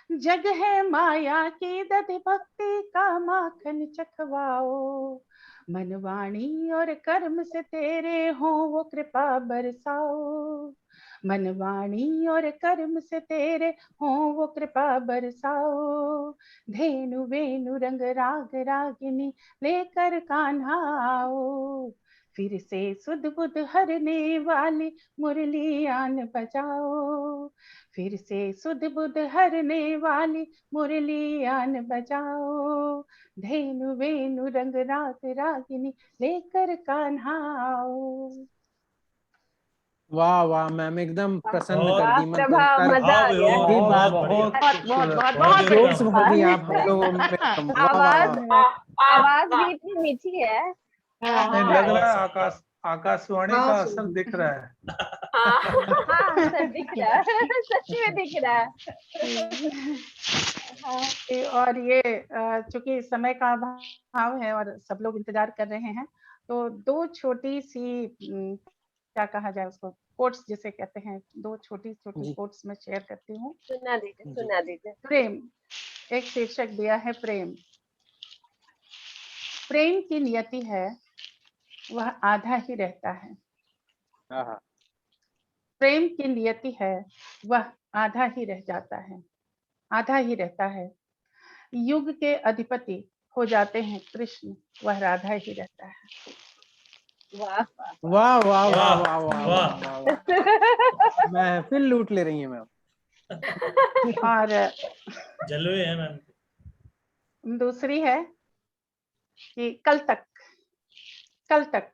जग है माया की दधि, भक्ति का माखन चखवाओ। मन वाणी और कर्म से तेरे हो वो कृपा बरसाओ। मन वाणी और कर्म से तेरे हो वो कृपा बरसाओ। धेनु वेणु रंग राग रागिनी लेकर कान्हा आओ। फिर से सुध बुध हरने वाली मुरली आन बजाओ। फिर से सुध बुध हरने वाली मुरली आन बजाओ। धेनु वेणु रंग राग रागिनी लेकर कान्हा आओ। वाह वाह मैम, एकदम प्रसन्न कर दी। प्रभा, मजा आ गया। बहुत जोश भर दी आप लोगों में। आवाज भी इतनी मीठी है। लग रहा है आकाशवाणी का असर दिख रहा है। हाँ सर दिख रहा है, सच में दिख रहा है। और ये चूंकि समय का अभाव है और सब लोग इंतजार कर रहे हैं, तो दो छोटी सी क्या कहा जाए उसको, कोट्स जिसे कहते हैं, दो छोटी छोटी कोट्स में शेयर करती हूँ। सुना दीजिए। प्रेम, एक शीर्षक दिया है प्रेम। प्रेम की नियति है वह आधा ही रहता है। प्रेम की नियति है वह आधा ही रह जाता है, आधा ही रहता है। युग के अधिपति हो जाते हैं कृष्ण, वह राधा ही रहता है। वाह वाह वाह वाह वाह वाह, महफिल लूट ले रही है मैम। और जलवे है मैम। दूसरी है कि कल तक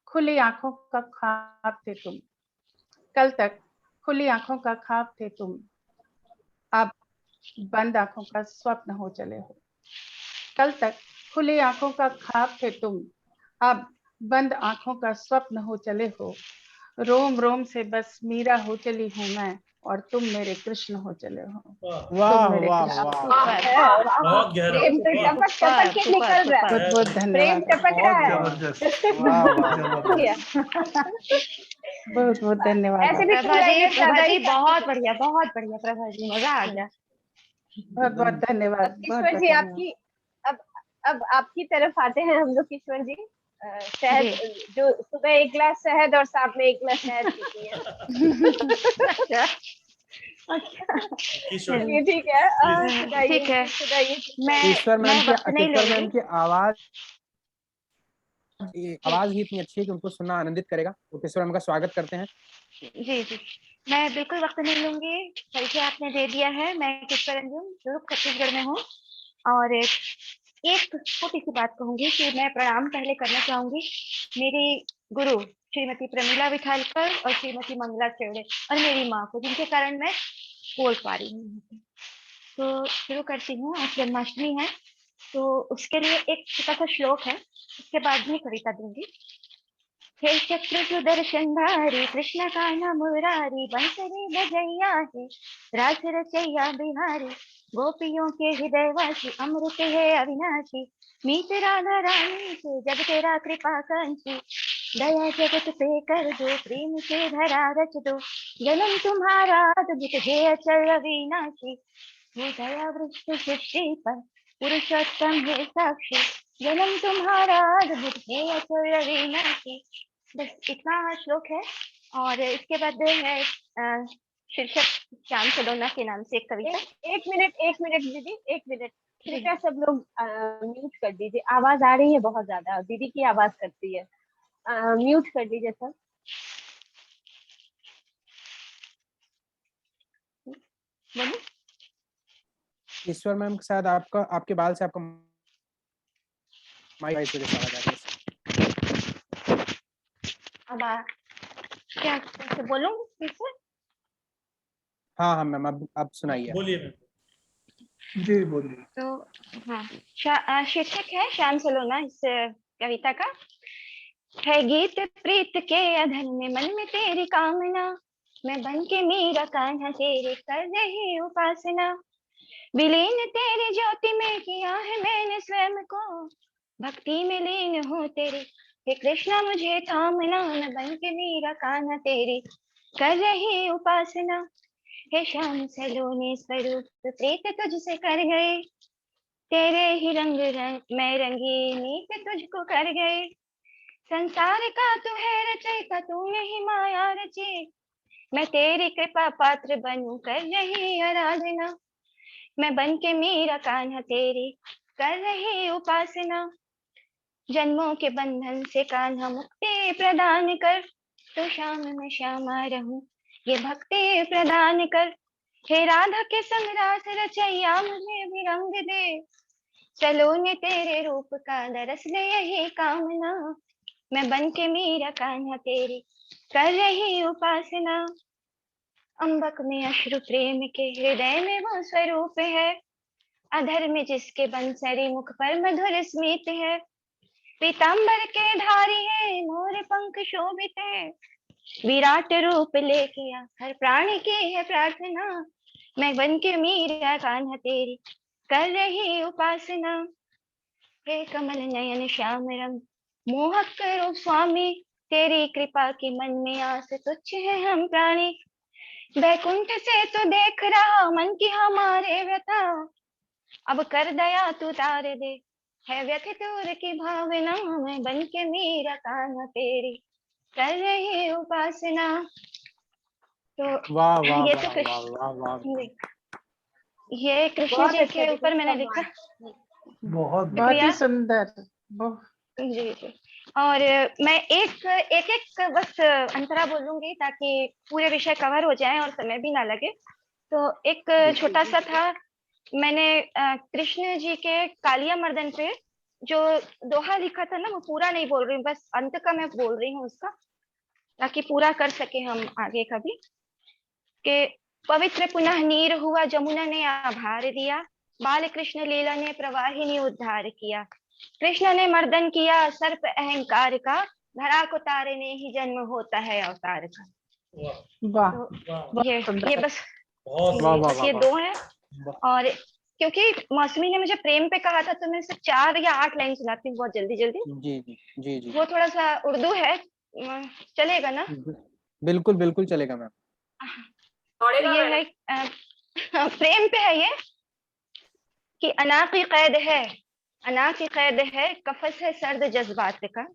खुली आंखों का ख्वाब थे तुम। कल तक खुली आंखों का ख्वाब थे तुम, अब बंद आंखों का स्वप्न हो चले हो। कल तक खुली आंखों का ख्वाब थे तुम, अब बंद आंखों का स्वप्न हो चले हो। रोम रोम से बस मीरा हो चली हूँ मैं, और तुम मेरे कृष्ण हो चले हो। वाह वाह वाह, बहुत गहरा। प्रेम तो टपक टपक के निकल रहा है। बहुत बहुत प्रेम धन्यवाद। टपक रहा है। बहुत बहुत धन्यवाद। ऐसे भी प्रभा जी बहुत बढ़िया प्रभा जी, मजा आ गया। बहुत बहुत धन्यवाद। ईश्वर जी आपकी अब आपकी तरफ आते हैं हम लोग। ईश्वर जी शहद, जो सुबह एक गिलास शहद और साथ में एक गिलास शहद पीती है। चलिए ठीक है, ठीक है। ईश्वर मैम की आवाज ही इतनी अच्छी है कि उनको सुनना आनंदित करेगा। तो ईश्वर मैम का स्वागत करते हैं। जी मैं बिल्कुल वक्त नहीं लूंगी, परिचय आपने दे दिया है। मैं किशोर अंजुम छत्तीसगढ़ में हूँ, और एक छोटी सी बात कहूंगी कि मैं प्रणाम पहले करना चाहूंगी मेरी गुरु श्रीमती प्रमीला विठालकर और श्रीमती मंगला चेवड़े और मेरी माँ को, जिनके कारण मैं बोल पा रही हूँ। तो शुरू करती हूँ। आज जन्माष्टमी है तो उसके लिए एक छोटा सा श्लोक है, उसके बाद में कविता दूंगी। हे चक्र सुदर्शनधारी कृष्ण कान्हा मुरारी, बंसरी बजैया है रास रचैया बिहारी, गोपियों के हृदय वासी अमृत है अविनाशी, मीत राधा रानी से जब तेरा कृपा कंची, दया जगत पे कर दो प्रेम से धरा रच दो, जन्म तुम्हारा अद्भुत है अचल अविनाशी, वो दया वृष्टि सृष्टि पर पुरुषोत्तम है साक्षी, जन्म तुम्हारा अद्भुत है अचल अविनाशी। बस इतना श्लोक है। और इसके बाद है शीर्षक श्याम सलोना के नाम से एक कविता। एक मिनट दीदी, एक मिनट कृपया सब लोग म्यूट कर दीजिए, आवाज आ रही है बहुत ज्यादा, दीदी की आवाज करती है, म्यूट कर दीजिए सब। बोलो। ईश्वर मैम शायद आपके बाल से आपका माइक इस वजह से आवाज आ रही है। अब क्या कैसे बोलूं फिर से? हाँ मैम, अब सुनाइए। बोलिए मैम। जी बोलिए। तो हाँ, शीर्षक है श्याम सलोना इस कविता का। है गीत प्रीत के अधर में मन में तेरी कामना, मैं बन के मीरा कान्हा तेरे कर रही उपासना, विलीन तेरी ज्योति में किया है मैंने स्वयं को, भक्ति में लीन हूँ तेरी हे कृष्णा मुझे थामना, मैं बन के मीरा कान्हा तेरी कर रही उपासना, हे श्याम सलोने स्वरूप प्रीत तुझसे कर गए, तेरे ही रंग मैं रंगी नीत तुझको कर गए, संसार का तू है रचयिता तूने ही माया रची, मैं तेरी कृपा पात्र बनूं कर रही आराधना, मैं बन के मीरा कान्हा तेरी कर रही उपासना, जन्मों के बंधन से कान्हा मुक्ति प्रदान कर, तो श्याम में श्यामा रहूं ये भक्ति प्रदान कर, हे राधा के संग रास रचैया मुझे भी रंग दे, सलोने तेरे रूप का दरस ले यही कामना, मैं बन के मीरा कान्हा तेरी कर रही उपासना, अम्बक में अश्रु प्रेम के हृदय में वो स्वरूप है, अधर में जिसके बंसरी मुख पर मधुर स्मित है, पीताम्बर के धारी है मोर पंख शोभित है, विराट रूप लेके हर प्राणी की है प्रार्थना, मैं बन के मीरा कान्हा तेरी कर रही उपासना, हे कमल नयन श्याम रंग मोहक रूप स्वामी, तेरी कृपा की मन में आस तुच्छ है हम प्राणी, बैकुंठ से तो देख रहा मन की हमारे व्यथा, अब कर दया तू तार दे है व्यथित उर की भावना, मैं बन के मीरा कान्हा तेरी कर रही उपासना। तो वाह वाह ये वाह तो वाह वाह वाह। ये कृष्ण बहुत जी अच्छा के ऊपर दीदी, मैंने बहुत लिखा। बहुत बहुत ही सुंदर। जी जी। और मैं एक एक बस अंतरा बोलूंगी ताकि पूरे विषय कवर हो जाए और समय भी ना लगे। तो एक छोटा सा था, मैंने कृष्ण जी के कालिया मर्दन पे जो दोहा लिखा था ना, वो पूरा नहीं बोल रही हूँ, बस अंत का मैं बोल रही हूँ उसका, ताकि पूरा कर सके हम आगे का भी। कि पवित्र पुनः नीर हुआ जमुना ने आभार दिया, बाल कृष्ण लीला ने प्रवाहिनी उद्धार किया, कृष्ण ने मर्दन किया सर्प अहंकार का, धरा को तारने ही जन्म होता है अवतार का। वाह तो ये बस वाह ये दो है। और क्योंकि मौसमी ने मुझे प्रेम पे कहा था तो मैं सिर्फ 4 या 8 लाइन सुनाती हूँ बहुत जल्दी जल्दी। जी जी जी जी। वो थोड़ा सा उर्दू है, चलेगा ना? बिल्कुल बिल्कुल चलेगा मैम। तो ये है प्रेम पे है ये कि अना की कैद है, अना की कैद है, कफस है सर्द जज्बात का,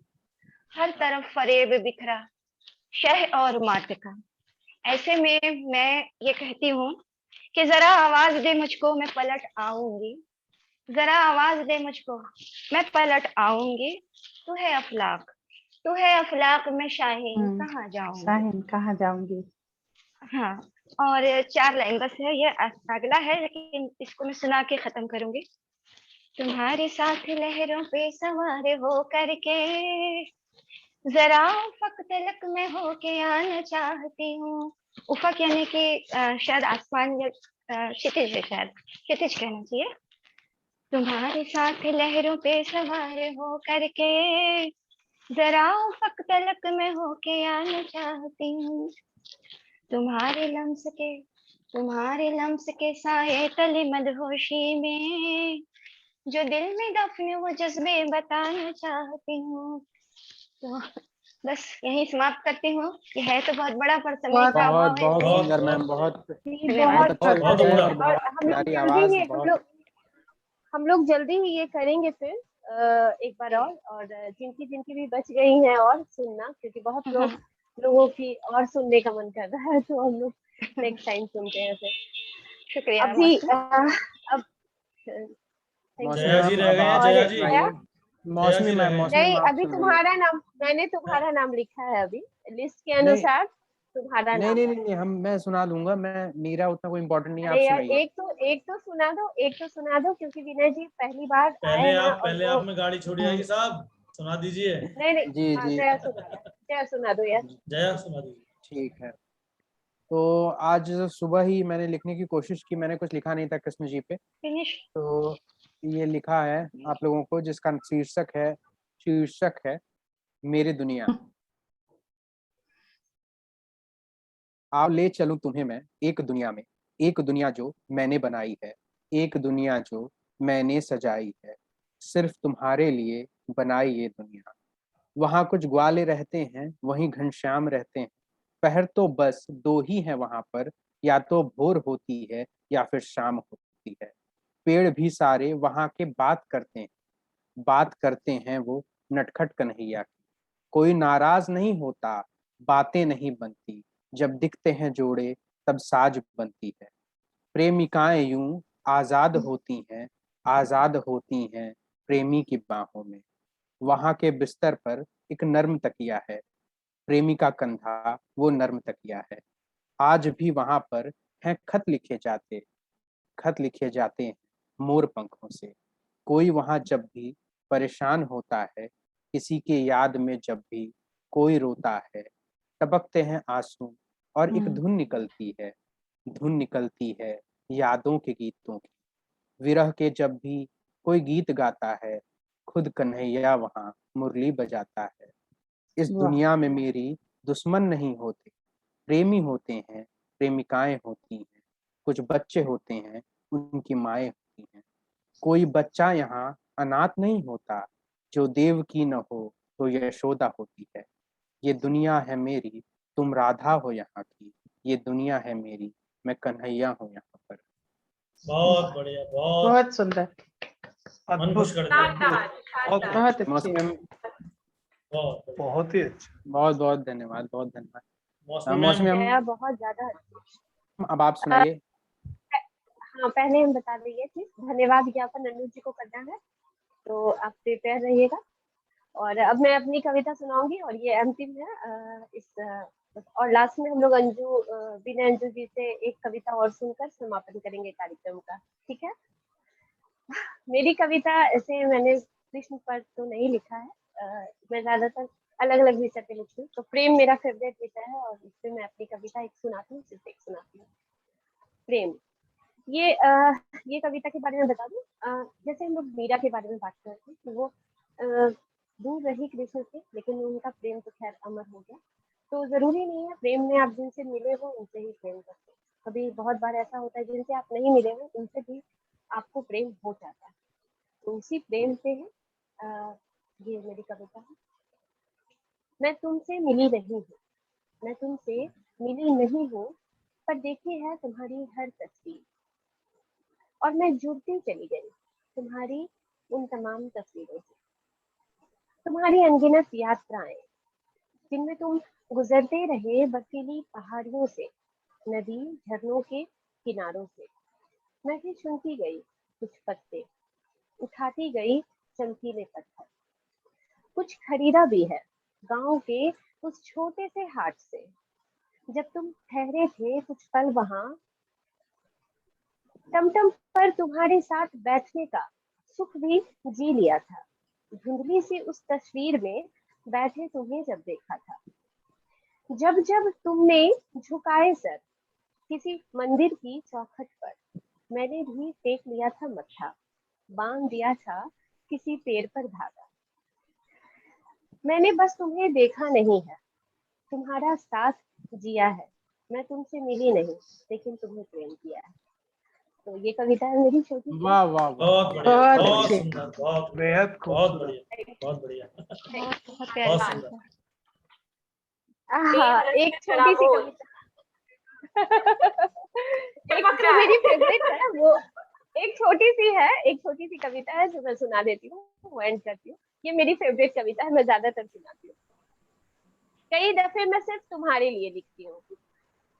हर तरफ फरेब बिखरा शह और मात का। ऐसे में मैं ये कहती हूँ कि जरा आवाज दे मुझको मैं पलट आऊंगी, जरा आवाज दे मुझको मैं पलट आऊंगी, तू है अफलाक, तू है अफलाक मैं शाहीन कहाँ जाऊंगी, शाहीन कहाँ जाऊंगी। हाँ। और 4 लाइन बस है, ये अगला है लेकिन इसको मैं सुना के खत्म करूंगी। तुम्हारे साथ लहरों पे सवार हो करके जरा फक तलक में होके आना चाहती हूँ, उफक यानी कि शायद आसमान या क्षितिज है, शायद क्षितिज कहना चाहिए। तुम्हारे साथ लहरों पे सवार हो करके जरा उफक तलक में होके आना चाहती हूँ। तुम्हारे लम्स के साए तले मदहोशी में जो दिल में दफन वो जज्बे बताना चाहती हूँ। तो बस यही समाप्त करती हूँ। ये है तो बहुत बड़ा, पर समय का बहुत अभाव है बहुत इसलिए सुंदर मैम, बहुत धन्यवाद। अच्छा लिखा बहुत है उम्दा। और और बहुत हम लोग प्यारी जल्दी आवाज, ही बहुत हम लोग जल्दी ही ये करेंगे फिर एक बार और जिनकी भी बच गई हैं और सुनना, क्योंकि बहुत लोगों की और सुनने का मन कर रहा है, तो हम लोग नेक्स्ट टाइम सुनते हैं फिर। शुक्रिया अभी मास्टर। अब thank मौसमी you। जया जी मैम रह अब गए हैं, आप जया और जी। क्या? मौसमी जी मैम, रह गए। मौसमी नहीं, मैम आप अभी सुनाइए। तुम्हारा नाम, मैंने तुम्हारा नाम लिखा है अभी लिस्ट के नहीं अनुसार, तुम्हारा नहीं नाम नहीं है। नहीं, मैं सुना दूंगा। मेरा उतना कोई इम्पोर्टेंट नहीं है, आप अरे यार, सुनाइए। एक तो सुना दो, क्योंकि विनय जी पहली बार आए हैं और पहले वो आप में गाड़ी छोड़ी जाएगी साहब, सुना दीजिए। नहीं जी हाँ, जी जया सुना दो यार। जया सुना दीजिए। ठीक है। तो आज सुबह ही मैंने लिखने की कोशिश की, मैंने कुछ लिखा नहीं था कृष्ण जी पे, फिनिश। तो ये लिखा है आप लोगों को, जिसका शीर्षक है मेरी दुनिया। आओ ले चलूं तुम्हें मैं एक दुनिया में, एक दुनिया जो मैंने बनाई है, एक दुनिया जो मैंने सजाई है, सिर्फ तुम्हारे लिए बनाई ये दुनिया। वहाँ कुछ ग्वाले रहते हैं, वहीं घनश्याम रहते हैं, पहर तो बस दो ही हैं वहां पर, या तो भोर होती है या फिर शाम होती है। पेड़ भी सारे वहां के बात करते हैं वो नटखट कन्हैया की। कोई नाराज नहीं होता, बातें नहीं बनती, जब दिखते हैं जोड़े तब साज बनती है। प्रेमिकाएं यूं आजाद होती हैं प्रेमी की बाहों में। वहां के बिस्तर पर एक नर्म तकिया है, प्रेमी का कंधा वो नर्म तकिया है। आज भी वहां पर हैं खत लिखे जाते हैं मोर पंखों से। कोई वहां जब भी परेशान होता है, किसी के याद में जब भी कोई रोता है, टपकते हैं आंसू और एक धुन निकलती है यादों के गीतों की। विरह के जब भी कोई गीत गाता है, खुद कन्हैया वहां मुरली बजाता है। इस दुनिया में मेरी दुश्मन नहीं होते, प्रेमी होते हैं, प्रेमिकाएं होती हैं, कुछ बच्चे होते हैं, उनकी माएं होती हैं। कोई बच्चा यहाँ अनाथ नहीं होता, जो देव की न हो तो यशोदा होती है। ये दुनिया है मेरी, तुम राधा हो यहाँ की, ये दुनिया है मेरी, मैं कन्हैया हूँ यहाँ पर। बहुत बढ़िया, बहुत सुंदर, मन खुश कर दिया। बहुत अच्छी। मौसमी मैम बहुत ही अच्छा। बहुत बहुत धन्यवाद, बहुत धन्यवाद। मौसमी मौसमी मैम जया बहुत ज्यादा अच्छी। अब आप सुनाइए। हाँ, पहले हम बता देंगे कि धन्यवाद ज्ञापन अनु जी को करना है, तो आप प्रिपेयर रहिएगा। और अब मैं अपनी कविता सुनाऊंगी और ये अंतिम है। और लास्ट में हम लोग बिना अंजू जी से एक कविता और सुनकर समापन करेंगे कार्यक्रम का, ठीक है। मेरी कविता ऐसे मैंने कृष्ण पर तो नहीं लिखा है, मैं ज्यादातर अलग अलग विषय पे लिखती हूँ। तो प्रेम मेरा फेवरेट विषय है और इससे मैं अपनी कविता एक सुनाती हूँ, सिर्फ एक सुनाती हूँ। प्रेम। ये कविता के बारे में बता दूं, जैसे हम लोग मीरा के बारे में बात करते हैं कि वो दूर रही कृष्ण से, लेकिन उनका प्रेम तो खैर अमर हो गया। तो जरूरी नहीं है प्रेम में आप जिनसे मिले हो उनसे ही प्रेम करते। कभी बहुत बार ऐसा होता है जिनसे आप नहीं मिले हो उनसे भी आपको प्रेम हो जाता है। तो उसी प्रेम से है ये मेरी कविता है। मैं तुमसे मिली नहीं हूँ, पर देखी है तुम्हारी हर तस्वीर, और मैं जुड़ती चली गई तुम्हारी उन तमाम तस्वीरों से। तुम्हारी अनगिनत यात्राएं जिनमें तुम गुजरते रहे बर्फीली पहाड़ियों से, नदी झरनों के किनारों से। मैं भी चुनती गई कुछ पत्ते, उठाती गई चमकीले पत्थर। कुछ खरीदा भी है गांव के उस छोटे से हाट से, जब तुम ठहरे थे कुछ पल वहां। टमटम पर तुम्हारे साथ बैठने का सुख भी जी लिया था। धुंधली सी उस तस्वीर में बैठे तुम्हें जब देखा था। जब जब तुमने झुकाए सर किसी मंदिर की चौखट पर, मैंने भी टेक लिया था मत्था, बांध दिया था किसी पेड़ पर धागा। मैंने बस तुम्हें देखा नहीं है, तुम्हारा साथ जिया है। मैं तुमसे मिली नहीं लेकिन तुम्हें प्रेम किया है। तो ये कविता है मेरी छोटी सी। वाह वाह वाह, बहुत बढ़िया, बहुत बहुत अच्छी, सुंदर, बहुत बेहद बहुत खूबसूरत। बढ़िया, बहुत बढ़िया, बहुत बहुत प्यारी सुंदर। हाँ, एक छोटी सी कविता एक जो मेरी फेवरेट है वो एक छोटी सी कविता है जो मैं सुना देती हूँ, वो एंड करती हूँ। ये मेरी फेवरेट कविता है, मैं ज्यादातर सुनाती हूँ। कई दफे मैं सिर्फ तुम्हारे लिए लिखती हूँ,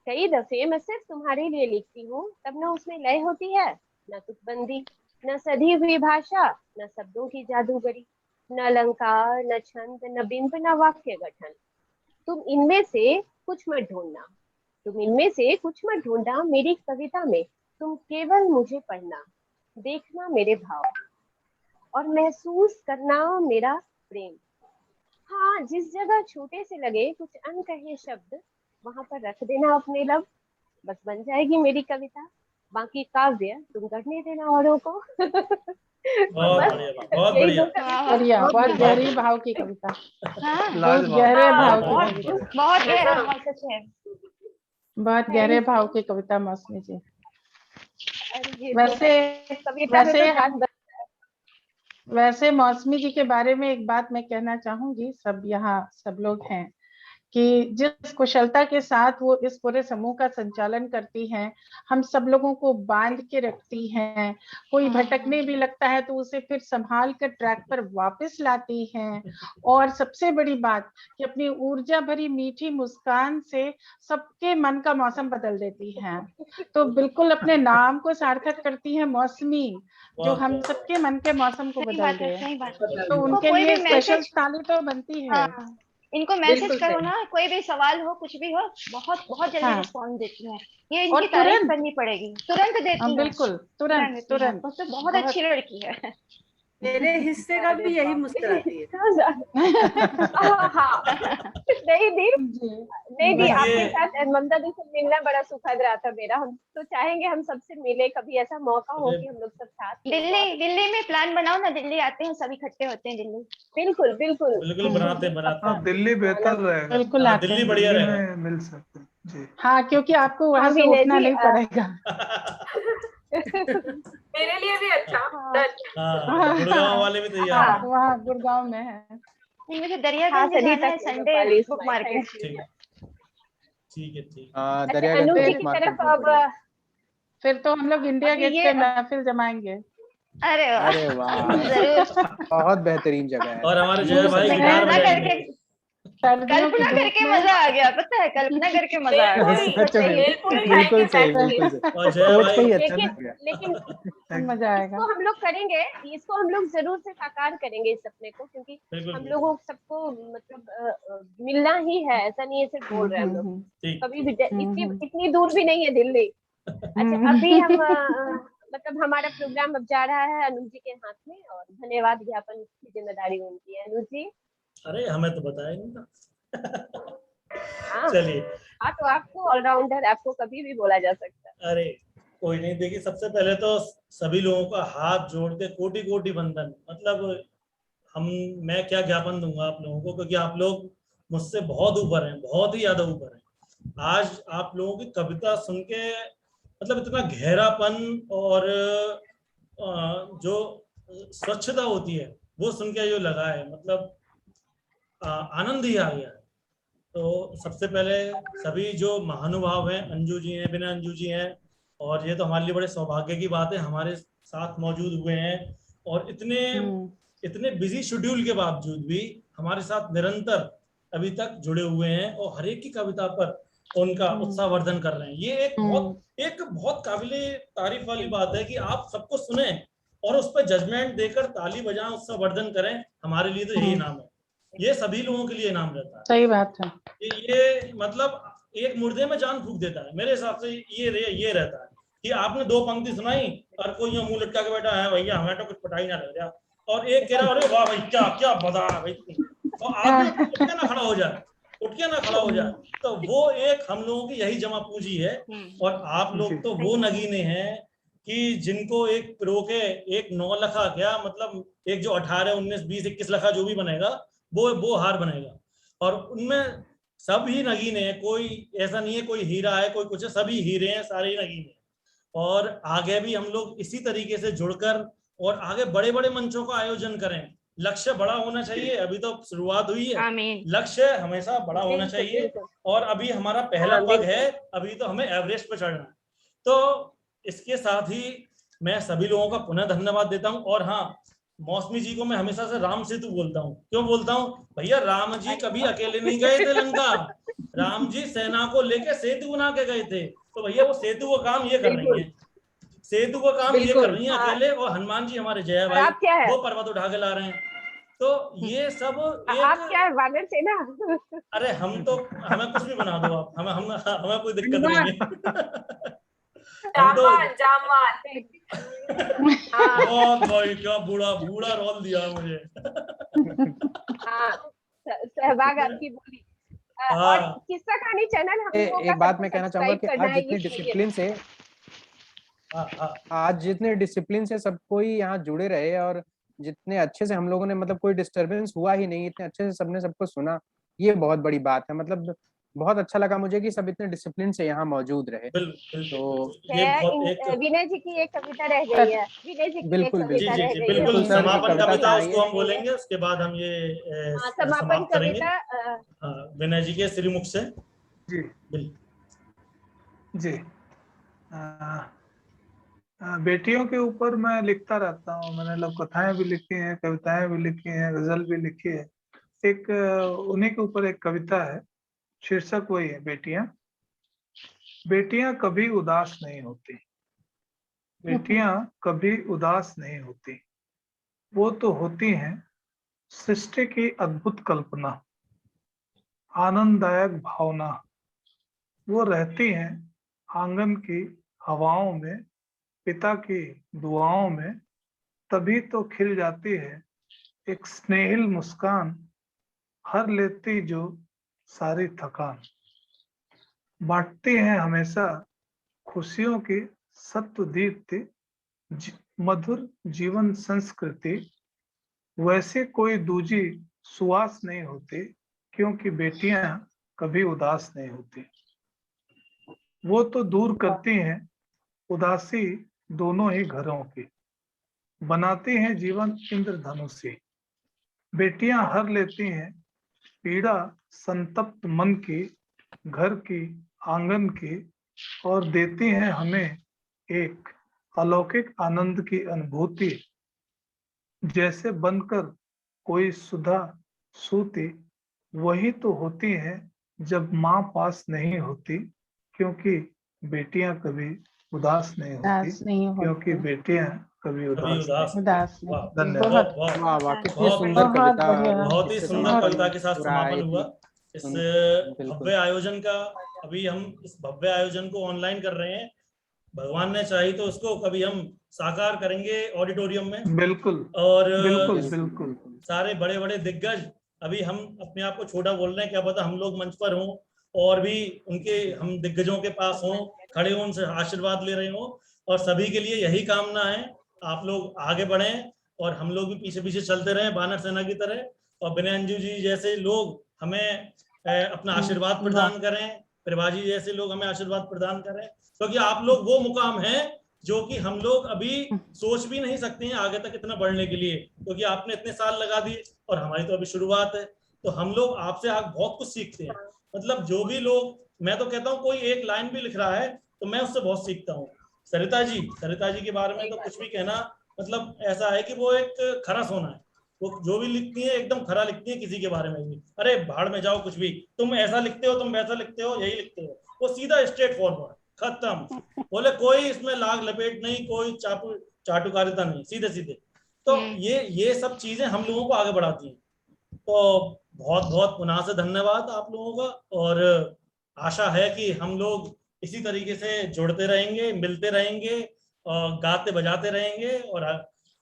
कई दफे मैं सिर्फ तुम्हारे लिए लिखती हूँ, तब न उसमें लय होती है, न तुकबंदी, न सधी हुई भाषा, न शब्दों की जादूगरी, न अलंकार, न छंद, न बिंब, न वाक्य गठन। तुम इनमें से कुछ मत ढूंढना, तुम इनमें से कुछ मत ढूंढना मेरी कविता में, तुम केवल मुझे पढ़ना, देखना मेरे भाव और महसूस करना मेरा प्रेम। हाँ, जिस जगह छोटे से लगे कुछ अनकहे शब्द, वहां पर रख देना अपने लब, बस बन जाएगी मेरी कविता। बाकी काव्य तुम करने देना औरों को। बहुत बस बढ़िया, बहुत यही बढ़िया, दो कविता। बढ़िया, बहुत बहुत गहरी बढ़िया। भाव की कविता, हाँ, बहुत लाजवाब। गहरे भाव की बहुत कविता, बढ़िया। बहुत गहरा भाव सच है। बहुत गहरे भाव की कविता मौसमी जी। अरे ये तो वैसे कविता में तो वैसे जान वैसे मौसमी जी के बारे में एक बात मैं कहना चाहूंगी, सब यहाँ सब लोग हैं, कि जिस कुशलता के साथ वो इस पूरे समूह का संचालन करती हैं, हम सब लोगों को बांध के रखती हैं, कोई भटकने भी लगता है तो उसे फिर संभाल कर ट्रैक पर वापस लाती हैं, और सबसे बड़ी बात कि अपनी ऊर्जा भरी मीठी मुस्कान से सबके मन का मौसम बदल देती हैं। तो बिल्कुल अपने नाम को सार्थक करती हैं मौसमी, जो बहुत हम बहुत सबके मन के मौसम को सही बदल बात है, दे। सही बात है। तो इनको उनके कोई लिए भी स्पेशल मैसेज, ताली तो बनती है। हाँ, इनको मैसेज बिल्कुल करो सही। ना, कोई भी सवाल हो, कुछ भी हो, बहुत बहुत जल्दी हाँ, रिस्पॉन्स देती हैं। ये और इनकी तारीफ तुरंत, करनी पड़ेगी, तुरंत देती हैं, बिल्कुल तुरंत तुरंत देती हैं। तुरंत, तो बहुत अच्छी लड़की है। मेरे हिस्से का भी यही मुस्कुराती है। हाँ, नहीं दी, जी नहीं दी, ये आपके साथ ममता दी से मिलना बड़ा सुखद रहा था मेरा। हम तो चाहेंगे हम सबसे मिले, कभी ऐसा मौका हो अरे कि हम लोग सब साथ में दिल्ली में प्लान बनाओ ना, दिल्ली आते हैं, सब इकट्ठे होते हैं दिल्ली। बिल्कुल बिल्कुल बिल्कुल बनाते बनाते हाँ, हैं। दिल्ली बेहतर रहेगा, बिल्कुल हाँ, आते दिल्ली हैं। बढ़िया दिल्ली रहेगा। में मिल सकते हैं जी। हाँ, क्योंकि आपको वहां हाँ से विनय उठना जी, नहीं पड़ेगा। मेरे लिए भी अच्छा। हाँ डन। हाँ, गुड़गांव वाले भी तैयार हाँ हैं। वहाँ गुड़गांव में है। नहीं, मुझे हाँ, दरियागंज सनी जाना है, तक Sunday Nepali book smile, market. Thank you. ठीक है, ठीक है, ठीक है। हाँ, अच्छा, दरियागंज अनुज जी बुक की मार्केट तरफ बहुत अब बढ़िया। फिर तो हम लोग इंडिया अभी गेट ये पे महफिल जमाएंगे। अरे वाह, अरे वाह, जरूर। बहुत बेहतरीन जगह है। और हमारे जय भाई धूप गिटार में, कल्पना बजाएंगे। करके, सर्दियों की कल्पना धूप करके में। मजा आ गया, पता है, कल्पना करके मजा आ गया। सच में, भेलपुरी बिल्कुल खाएंगे सही, बैठ के। बिल्कुल सही। और जय सोच भाई के ही अच्छा लेकिन लग गया। लेकिन मजा आएगा। इसको हम लोग करेंगे, इसको हम लोग जरूर से साकार करेंगे इस सपने को, क्योंकि बिल्कुल हम बिल्कुल। लोगों सबको मतलब मिलना ही है, ऐसा नहीं है सिर्फ बोल रहे हैं हम लोग। ठीक कभी भी ठीक। इतनी दूर भी नहीं है दिल्ली। अच्छा, अभी हम मतलब हमारा प्रोग्राम अब जा रहा है अनुज जी के हाथ में, और धन्यवाद ज्ञापन की जिम्मेदारी उनकी है। अनुज जी, अरे हमें तो बताया नहीं था। हाँ चलिए, हाँ, तो आपको ऑलराउंडर, आपको कभी भी बोला जा सकता है। अरे कोई नहीं, देखिए सबसे पहले तो सभी लोगों का हाथ जोड़ के कोटि कोटि वंदन। मतलब हम मैं क्या ज्ञापन दूंगा आप लोगों को, क्योंकि आप लोग मुझसे बहुत ऊपर हैं, बहुत ही ज्यादा ऊपर हैं। आज आप लोगों की कविता सुन के मतलब इतना गहरापन और जो स्वच्छता होती है वो सुन के जो लगा है, मतलब आनंद ही आ गया। तो सबसे पहले सभी जो महानुभाव हैं, अंजू जी हैं, बिना अंजू जी हैं, और ये तो हमारे लिए बड़े सौभाग्य की बात है, हमारे साथ मौजूद हुए हैं, और इतने बिजी शेड्यूल के बावजूद भी हमारे साथ निरंतर अभी तक जुड़े हुए हैं, और हर एक की कविता पर उनका उत्साहवर्धन कर रहे हैं। ये एक बहुत काबिले तारीफ वाली बात है कि आप सबको सुने और उस पर जजमेंट देकर ताली बजाएं, उत्साहवर्धन करें। हमारे लिए तो यही नाम है, ये सभी लोगों के लिए नाम रहता है। सही बात है। ये मतलब एक मुर्दे में जान फूंक देता है मेरे हिसाब से। ये रहता है कि आपने दो पंक्ति सुनाई और कोई मुंह लटका के बैठा है, भैया हमें तो कुछ पता ही ना लग रहा, और एक कह रहा अरे वाह भाई क्या क्या मजा आ भाई, और आदमी उठ के ना खड़ा हो जाए उठ के ना खड़ा हो जाए। तो वो एक हम लोगों की यही जमा पूंजी है। और आप लोग तो वो नगीने हैं कि जिनको एक प्रो के एक 9 लखा क्या मतलब एक जो 18, 19, 20, 21 लखा जो भी बनेगा वो हार बनेगा। और उनमें सब ही नगीने हैं, कोई ऐसा नहीं है कोई हीरा है कोई कुछ है, सभी हीरे हैं, सारे ही नगीने हैं। और आगे भी हम लोग इसी तरीके से जुड़कर और आगे बड़े बड़े मंचों का आयोजन करें। लक्ष्य बड़ा होना चाहिए, अभी तो शुरुआत हुई है, लक्ष्य हमेशा बड़ा होना चाहिए। और अभी हमारा पहला पग है, अभी तो हमें एवरेस्ट पे चढ़ना है। तो इसके साथ ही मैं सभी लोगों का पुनः धन्यवाद देता हूं। और हाँ, मौसमी जी को मैं हमेशा से राम सेतु बोलता हूँ। क्यों बोलता हूँ? भैया राम जी कभी अकेले नहीं गए थे लंका, राम जी सेना को लेके सेतु बना के गए थे। तो भैया वो सेतु का काम ये कर रही है, सेतु का काम ये कर रही है अकेले। और हनुमान जी हमारे जय भाई वो पर्वत उठा के ला रहे हैं। तो ये सब एक आप क्या है, वानर सेना? अरे हम तो, हमें कुछ भी बना दो आप, हमें कोई दिक्कत नहीं है। हम तो बहुत भाई क्या बूढ़ा रोल दिया मुझे। सहभाग आपकी बोली। और किस्सा कहानी चैनल हम लोगों का एक बात मैं कहना चाहूंगा कि आज जितने डिसिप्लिन से सब कोई यहाँ जुड़े रहे और जितने अच्छे से हम लोगों ने मतलब कोई डिस्टरबेंस हुआ ही नहीं, इतने अच्छे से सबने सबको सुना, ये बहुत बड़ी बात है। मतलब बहुत अच्छा लगा मुझे कि सब इतने डिसिप्लिन से यहाँ मौजूद रहे। तो विनय जी की एक कविता रह गई है, विनय जी की बिल्कुल बिल्कुल समापन कविता उसको हम बोलेंगे, उसके बाद हम ये समापन कविता विनय जी के श्रीमुख से। जी बेटियों के ऊपर मैं लिखता रहता हूँ। मैंने लोक कथाएं भी लिखी हैं, कविताएं भी लिखी हैं, गजल भी लिखी है। एक उन्हीं के ऊपर एक कविता है, शीर्षक वही है बेटियां। बेटियां कभी उदास नहीं होती, बेटियां कभी उदास नहीं होती, वो तो होती हैं सृष्टि की अद्भुत कल्पना, आनंददायक भावना। वो रहती हैं आंगन की हवाओं में, पिता की दुआओं में, तभी तो खिल जाती है एक स्नेहिल मुस्कान, हर लेती जो सारी थकान। बांटती हैं हमेशा खुशियों की सत्व दीप्ति, मधुर जीवन संस्कृति। वैसे कोई दूजी सुवास नहीं होती, क्योंकि बेटियां कभी उदास नहीं होती। वो तो दूर करती हैं उदासी दोनों ही घरों की, बनाती हैं जीवन इंद्रधनुषी। बेटियां हर लेती हैं पीड़ा संतप्त मन की, घर की, आंगन की, और देती हैं हमें एक अलौकिक आनंद की अनुभूति। जैसे बनकर कोई सुधा सूती, वही तो होती है जब माँ पास नहीं होती, क्योंकि बेटियां कभी उदास नहीं होती, क्योंकि बेटियां कभी उदास नहीं। धन्यवाद। बहुत ही सुंदर कविता के साथ समापन हुआ इस भव्य आयोजन का। अभी हम इस भव्य आयोजन को ऑनलाइन कर रहे हैं, भगवान ने चाही तो उसको कभी हम साकार करेंगे ऑडिटोरियम में। बिल्कुल। और बिल्कुल सारे बड़े बड़े दिग्गज, अभी हम अपने आप को छोटा बोल रहे हैं, क्या पता हम लोग मंच पर हों और भी उनके हम दिग्गजों के पास हों, खड़े हों, उनसे आशीर्वाद ले रहे हों। और सभी के लिए यही कामना है, आप लोग आगे बढ़ें और हम लोग भी पीछे पीछे चलते रहें वानर सेना की तरह। और विनय अंजू जी जैसे लोग हमें अपना आशीर्वाद प्रदान करें, प्रभाजी जैसे लोग हमें आशीर्वाद प्रदान करें, क्योंकि आप लोग वो मुकाम है जो कि हम लोग अभी सोच भी नहीं सकते हैं आगे तक इतना बढ़ने के लिए, क्योंकि आपने इतने साल लगा दिए और हमारी तो अभी शुरुआत है। तो हम लोग आपसे आगे बहुत कुछ सीखते हैं। मतलब जो भी लोग, मैं तो कहता हूँ कोई एक लाइन भी लिख रहा है तो मैं उससे बहुत सीखता हूँ। सरिता जी के बारे में तो कुछ भी कहना मतलब ऐसा है कि वो एक खरा सोना है। वो जो भी लिखती है एकदम खरा लिखती है, किसी के बारे में भी अरे भाड़ में जाओ, कुछ भी तुम ऐसा लिखते हो, तुम वैसा लिखते हो, यही लिखते हो, वो सीधा स्ट्रेट फॉरवर्ड, खत्म। बोले कोई इसमें लाग लपेट नहीं, कोई चाटुकारिता नहीं, सीधे सीधे। तो ये सब चीजें हम लोगों को आगे बढ़ाती हैं। तो बहुत बहुत पुनः से धन्यवाद आप लोगों का, और आशा है कि हम लोग इसी तरीके से जुड़ते रहेंगे, मिलते रहेंगे और गाते बजाते रहेंगे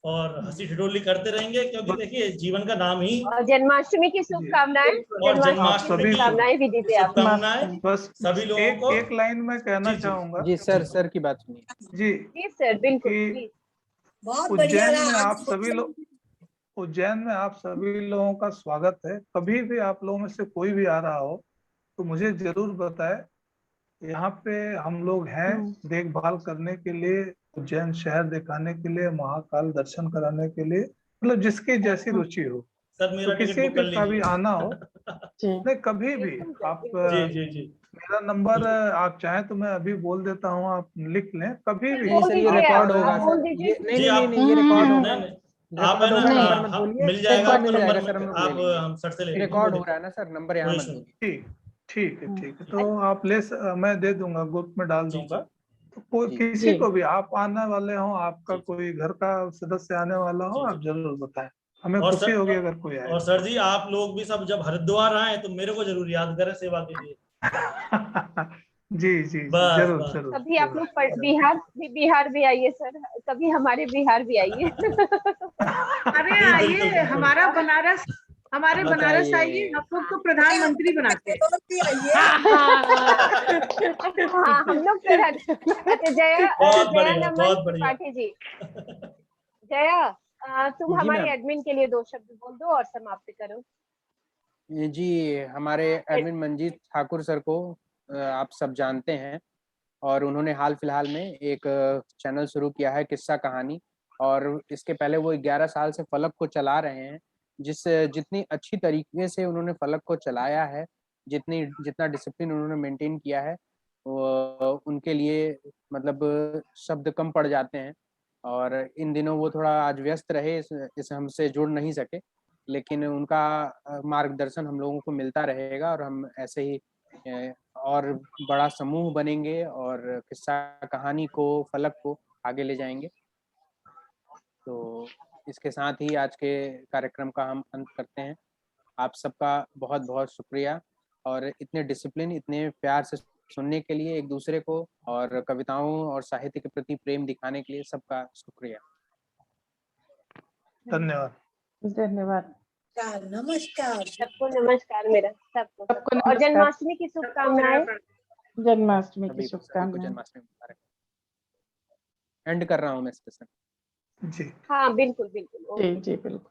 और हंसी ठिठोली करते रहेंगे, क्योंकि देखिए जीवन का नाम ही। और जन्माष्टमी की शुभकामनाएं, और जन्माष्टमी की शुभकामनाएं भी दीजिए आप। शुभकामनाएं बस सभी लोगों को। एक लाइन में कहना चाहूंगा जी सर, सर की बात सुनिए। जी जी सर, बिल्कुल कि प्लीज। उज्जैन में आप सभी लोग, उज्जैन में आप सभी लोगों का स्वागत है। कभी भी आप लोगों में से कोई भी आ रहा हो तो मुझे जरूर बताए। यहाँ पे हम लोग हैं देखभाल करने के लिए, उज्जैन शहर दिखाने के लिए, महाकाल दर्शन कराने के लिए, मतलब जिसकी जैसी रुचि हो। सर मेरा तो टिकट किसी बुक कर भी का भी लीजिए। आना हो, नहीं कभी भी आप, जी जी जी, मेरा नंबर आप चाहें तो मैं अभी बोल देता हूँ, आप लिख लें कभी भी। नहीं सर, ये रिकॉर्ड होगा आप सर, ये नहीं नहीं नहीं, ये रिकॉर्ड होगा। आप है रिकॉर्ड होगा, नंबर ना, मत बोलिए, मिल जाएगा रिकॉर्ड आपको मिल नंबर, जाएगा सर, हम लोग ले आप लेंगे। हम सर से ले लेंगे। रिकॉर्ड हो रहा है ना सर, नंबर यहाँ मत बोलिए। ठीक ठीक है तो आप मैं दे दूंगा, ग्रुप में डाल दूंगा। तो कोई किसी को भी आप आने वाले हो, आपका कोई घर का सदस्य आने वाला हो, आप जरूर बताएं, हमें और खुशी सर, होगी अगर कोई आए। और सर जी आप लोग भी सब जब हरिद्वार आए तो मेरे को जरूर याद करें सेवा के लिए। जी जी बस जरूर बस। जरूर। कभी आप लोग बिहार भी आइए सर, कभी हमारे बिहार भी आइए। अरे आइए हमारे बनारस आइए, हम लोग तो प्रधानमंत्री बनाते हैं। हाँ हम लोग प्रधान। अच्छा जया, बहुत जया बढ़िया, नमन बहुत बढ़िया। त्रिपाठी जी, जया तुम जी हमारे मैम। एडमिन के लिए 2 शब्द बोल दो और समाप्त करो। जी, हमारे एडमिन मंजीत ठाकुर सर को आप सब जानते हैं, और उन्होंने हाल फिलहाल में एक चैनल शुरू किया है किस्सा कहानी, और इसके पहले वो 11 साल से फलक को चला रहे हैं। जितनी अच्छी तरीके से उन्होंने फलक को चलाया है, जितना डिसिप्लिन उन्होंने मेंटेन किया है, वो उनके लिए मतलब शब्द कम पड़ जाते हैं। और इन दिनों वो थोड़ा आज व्यस्त रहे, इस हमसे जुड़ नहीं सके, लेकिन उनका मार्गदर्शन हम लोगों को मिलता रहेगा, और हम ऐसे ही और बड़ा समूह बनेंगे और किस्सा कहानी को, फलक को आगे ले जाएंगे। तो इसके साथ ही आज के कार्यक्रम का हम अंत करते हैं। आप सबका बहुत बहुत शुक्रिया, और इतने डिसिप्लिन, इतने प्यार से सुनने के लिए एक दूसरे को, और कविताओं और साहित्य के प्रति प्रेम दिखाने के लिए सबका शुक्रिया। धन्यवाद। धन्यवाद। नमस्कार सबको, नमस्कार मेरा सबको, सबको और नमस्कार। जन्माष्टमी की शुभकामनाएं। जन्माष्टमी की सभी को शुभकामनाएं। जन्माष्टमी मुबारक। एंड कर रहा हूँ मैं सेशन। जी हाँ बिल्कुल बिल्कुल, जी जी बिल्कुल।